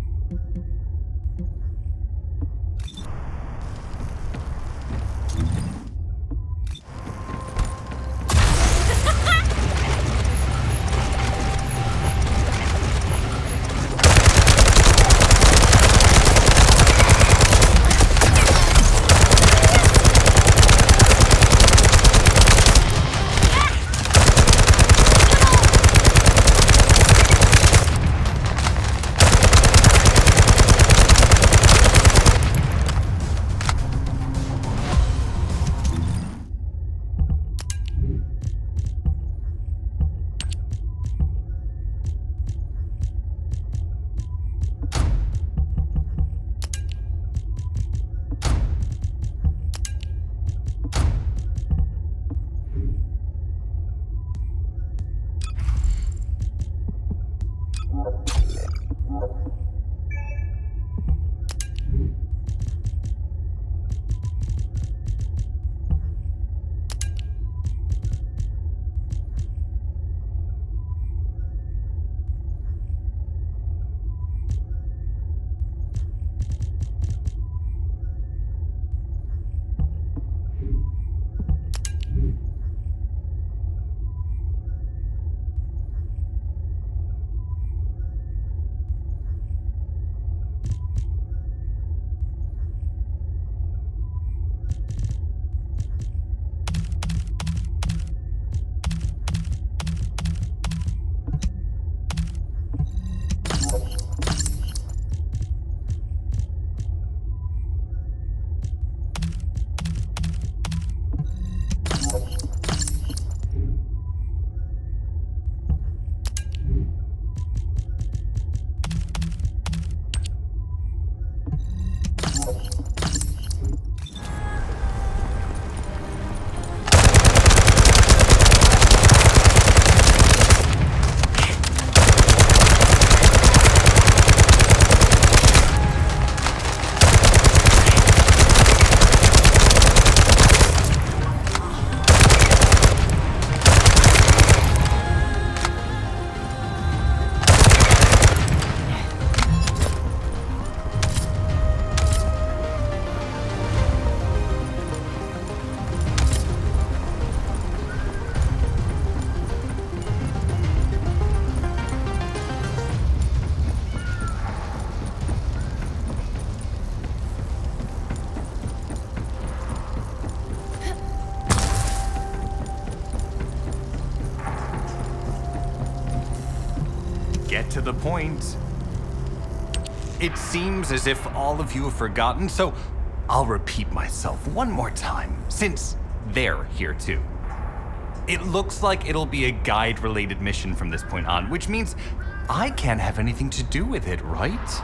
get to the point. It seems as if all of you have forgotten, so I'll repeat myself one more time, since they're here too. It looks like it'll be a guide-related mission from this point on, which means I can't have anything to do with it, right?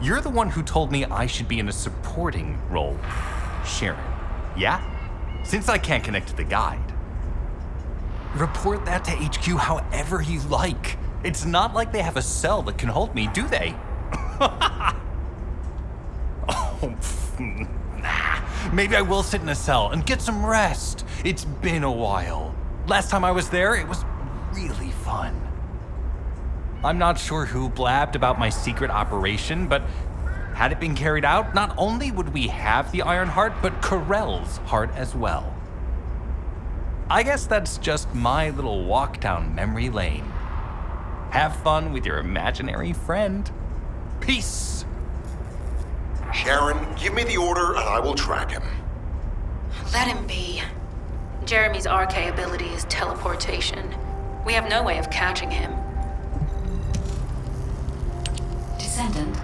You're the one who told me I should be in a supporting role, Sharon. Yeah? Since I can't connect to the guide. Report that to HQ however you like. It's not like they have a cell that can hold me, do they? Oh, nah. Maybe I will sit in a cell and get some rest. It's been a while. Last time I was there, it was really fun. I'm not sure who blabbed about my secret operation, but had it been carried out, not only would we have the Iron Heart, but Corell's heart as well. I guess that's just my little walk down memory lane. Have fun with your imaginary friend. Peace. Sharon, give me the order and I will track him. Let him be. Jeremy's RK ability is teleportation. We have no way of catching him. Descendant,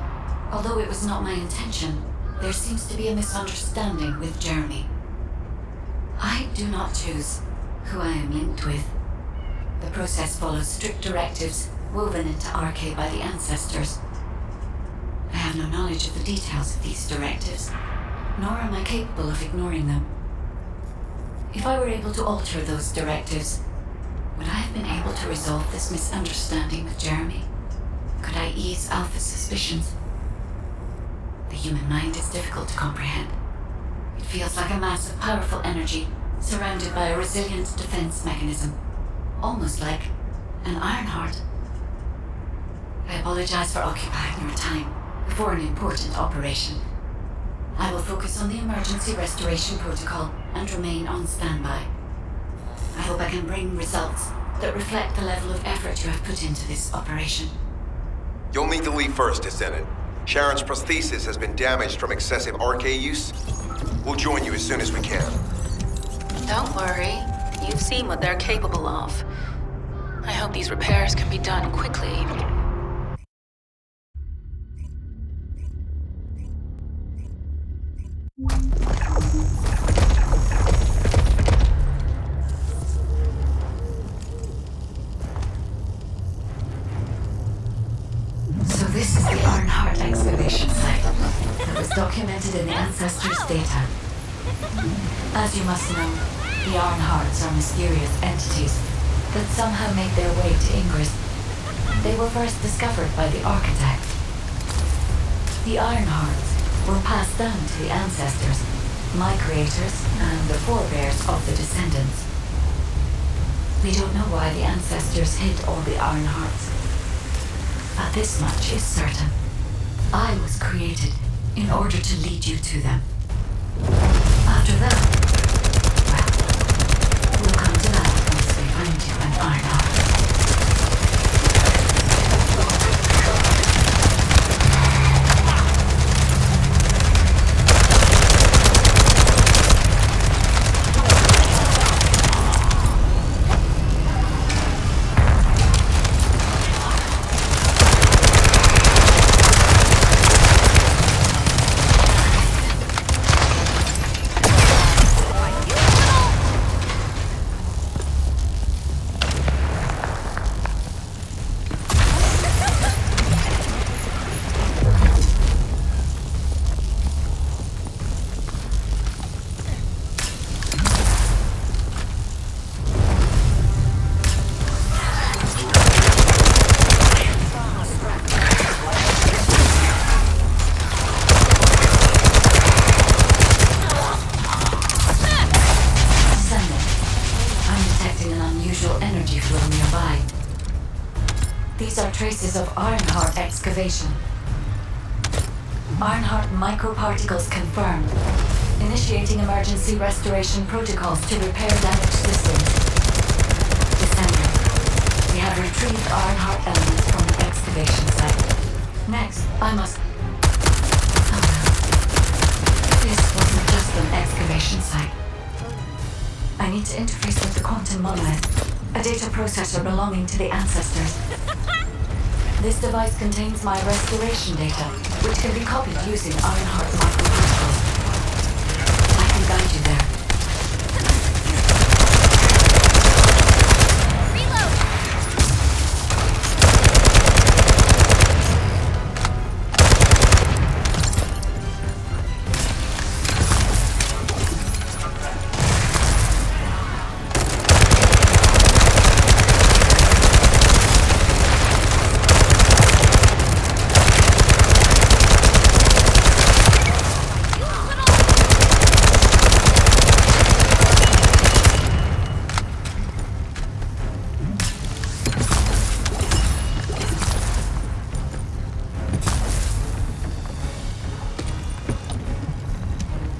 although it was not my intention, there seems to be a misunderstanding with Jeremy. I do not choose who I am linked with. The process follows strict directives woven into RK by the ancestors. I have no knowledge of the details of these directives, nor am I capable of ignoring them. If I were able to alter those directives, would I have been able to resolve this misunderstanding with Jeremy? Could I ease Alpha's suspicions? The human mind is difficult to comprehend. It feels like a mass of powerful energy surrounded by a resilient defense mechanism, almost like an Iron Heart. I apologize for occupying your time before an important operation. I will focus on the emergency restoration protocol and remain on standby. I hope I can bring results that reflect the level of effort you have put into this operation. You'll need to leave first, Descendant. Sharon's prosthesis has been damaged from excessive RK use. We'll join you as soon as we can. Don't worry. You've seen what they're capable of. I hope these repairs can be done quickly. So this is the Iron Heart excavation site that was documented in the Ancestors' data. As you must know, the Iron Hearts are mysterious entities that somehow made their way to Ingress. They were first discovered by the Architect. The Iron Hearts were passed down to the Ancestors, my creators, and the forebears of the Descendants. We don't know why the Ancestors hid all the Iron Hearts, but this much is certain. I was created in order to lead you to them. After that, well, we'll come to that once we find you an Iron Heart. Traces of Ironheart excavation. Ironheart microparticles confirmed. Initiating emergency restoration protocols to repair damaged systems. Descendant, we have retrieved Ironheart elements from the excavation site. Next, I must... Oh no. This wasn't just an excavation site. I need to interface with the quantum monolith, a data processor belonging to the Ancestors. This device contains my restoration data, which can be copied using Ironheart microcontrollers. I can guide you there.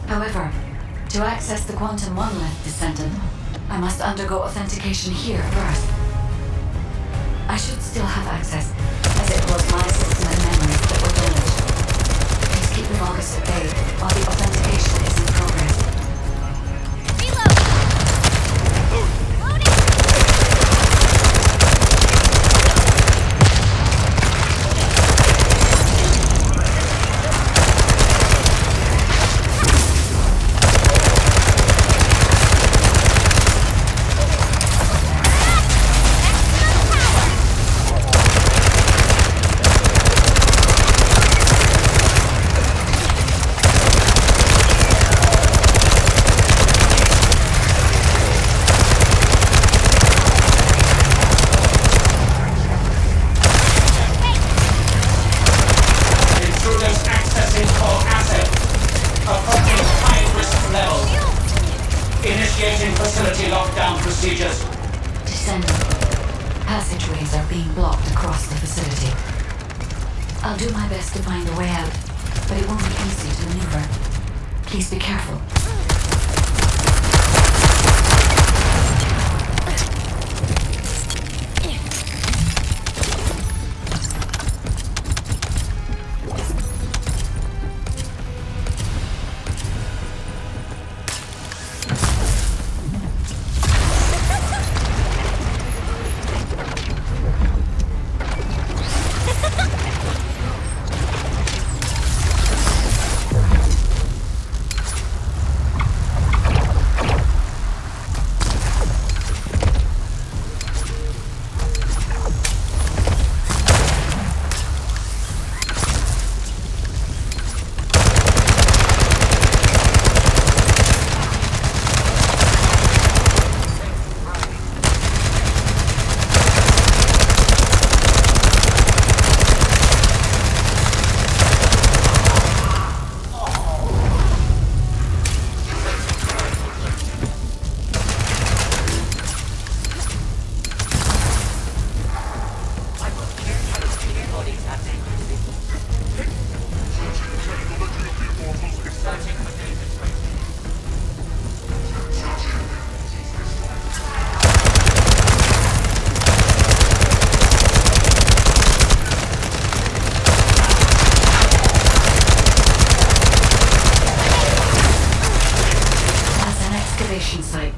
However, to access the Quantum Monolith Descendant, I must undergo authentication here first. I should still have access, as it was my system and memories that were damaged. Please keep the Vulgus at bay while the authentication is in progress. Initiating facility lockdown procedures. Descendant. Passageways are being blocked across the facility. I'll do my best to find a way out, but it won't be easy to maneuver. Please be careful. Site.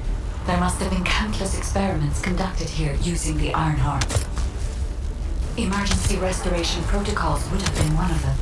There must have been countless experiments conducted here using the Ironheart. Emergency restoration protocols would have been one of them.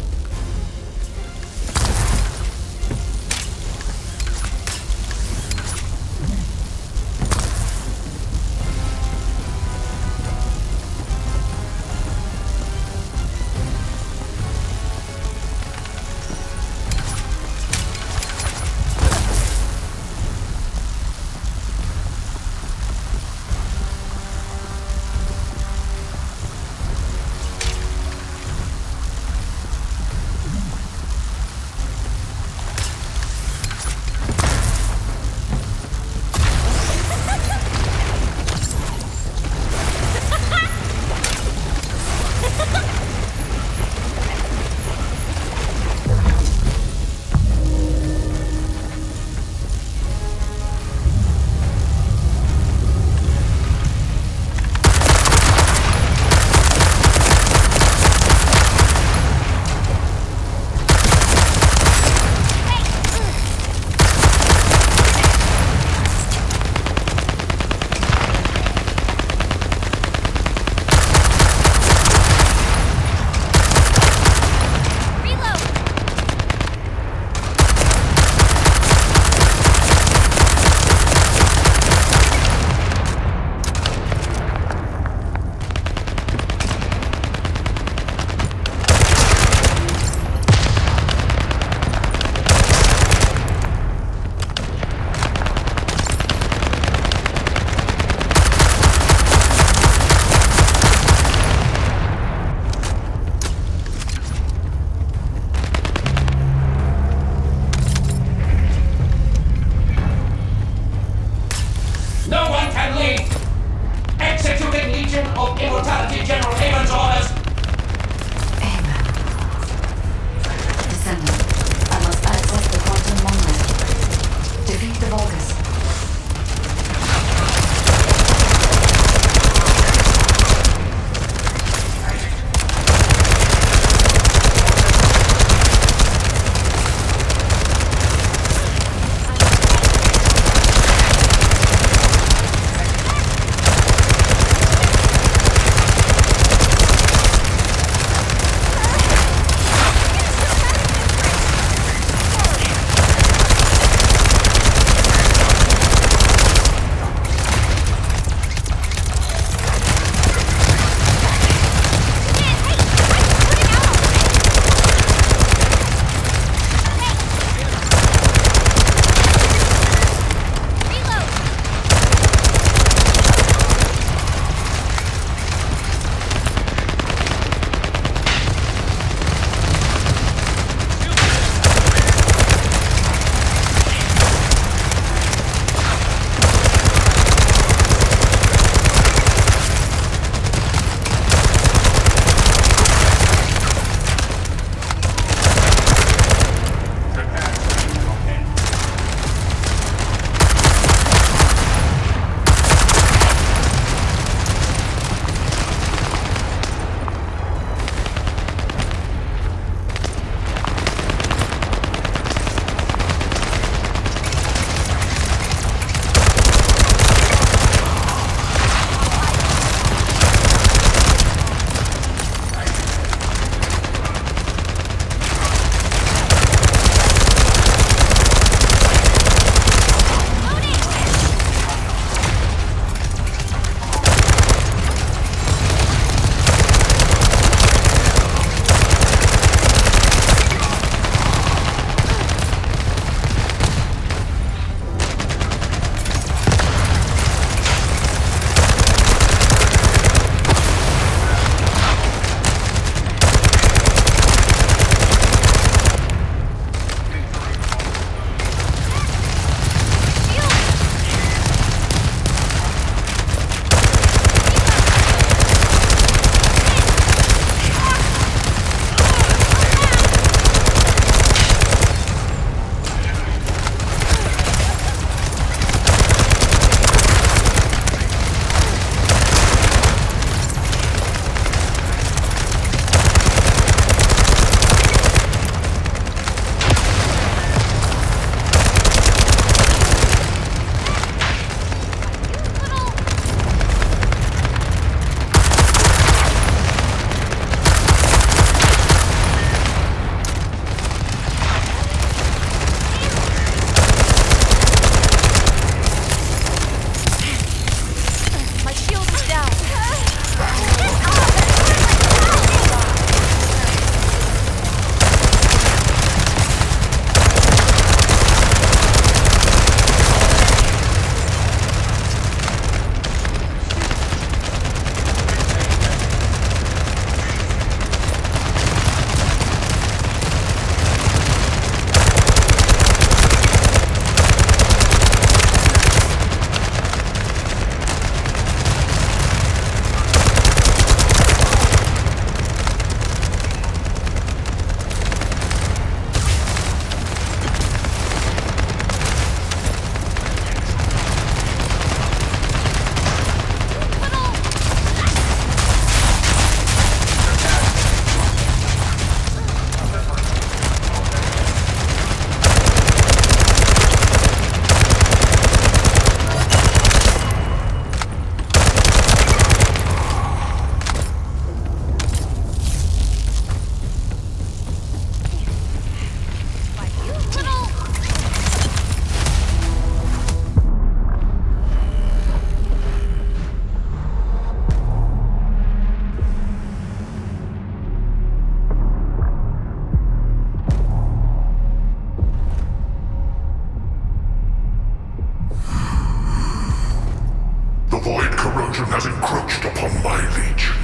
has encroached upon my legion.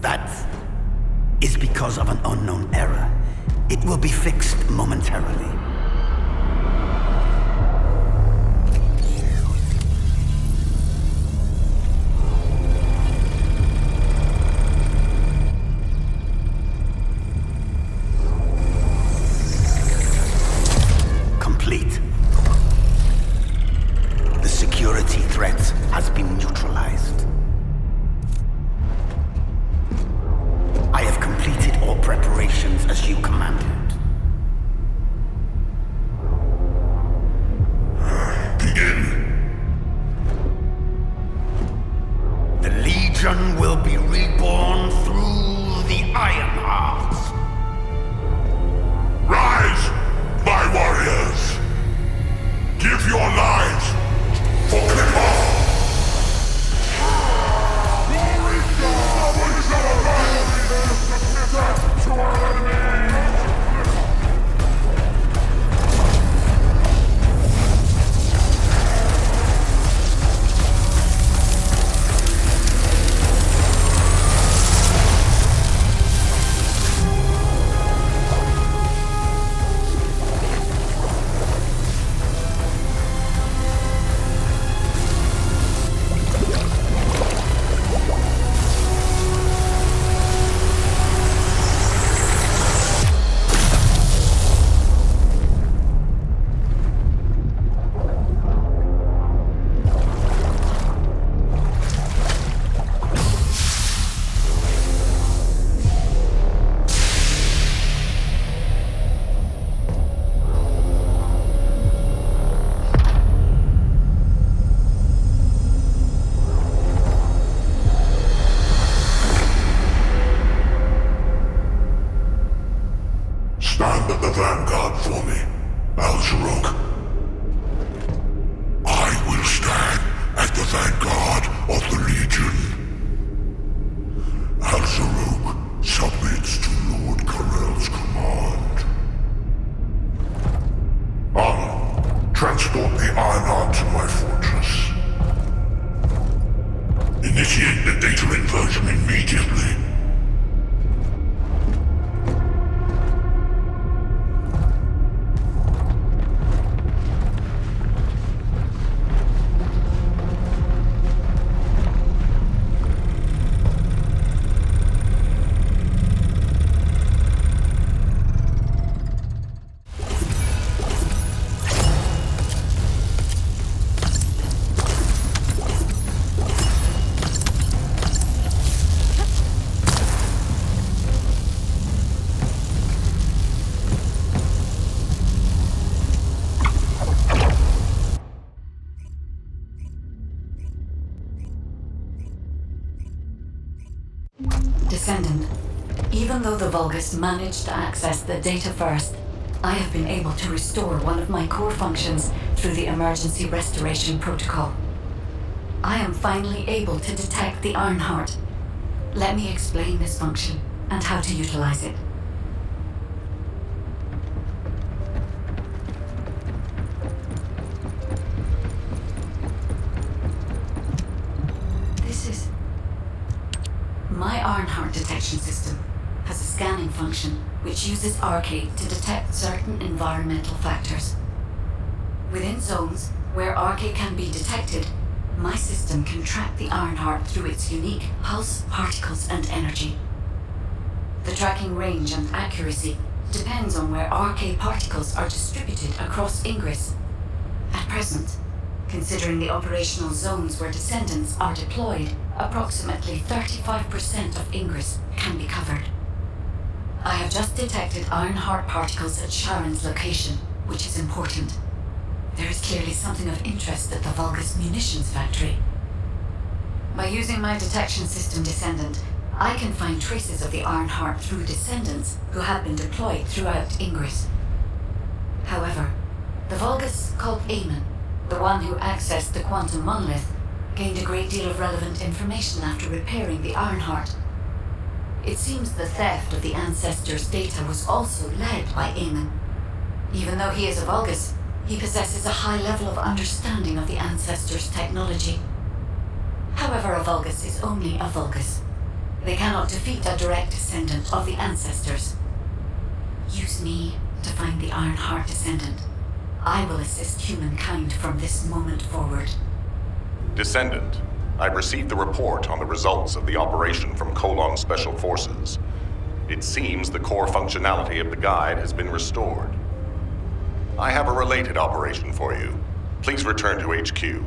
That is because of an unknown error. It will be fixed momentarily. Complete. The security threat has been neutralized. I have completed all preparations as you commanded. Begin. The Legion will be reborn through the Ironheart. Rise, my warriors! Give your lives for Clipper! Stand at the vanguard for me, Al-Zaruk. I will stand at the vanguard of the Legion. Al-Zaruk submits to Lord Karel's command. Anna, transport the Ironheart to my fortress. Initiate the data inversion immediately. Descendant, even though the Vulgus managed to access the data first, I have been able to restore one of my core functions through the emergency restoration protocol. I am finally able to detect the Ironheart. Let me explain this function and how to utilize it. My Ironheart detection system has a scanning function which uses Arcade to detect certain environmental factors. Within zones where Arcade can be detected, my system can track the Ironheart through its unique pulse, particles, and energy. The tracking range and accuracy depends on where Arcade particles are distributed across Ingress. At present, considering the operational zones where Descendants are deployed, approximately 35% of Ingress can be covered. I have just detected Ironheart particles at Sharon's location, which is important. There is clearly something of interest at the Vulgus munitions factory. By using my detection system Descendant, I can find traces of the Ironheart through Descendants who have been deployed throughout Ingress. However, the Vulgus called Eamon, the one who accessed the quantum monolith, gained a great deal of relevant information after repairing the Ironheart. It seems the theft of the Ancestors' data was also led by Eamon. Even though he is a Vulgus, He possesses a high level of understanding of the Ancestors' technology. However, a Vulgus is only a Vulgus. They cannot defeat a direct descendant of the Ancestors. Use me to find the Ironheart Descendant. I will assist humankind from this moment forward. Descendant, I've received the report on the results of the operation from Colon Special Forces. It seems the core functionality of the guide has been restored. I have a related operation for you. Please return to HQ.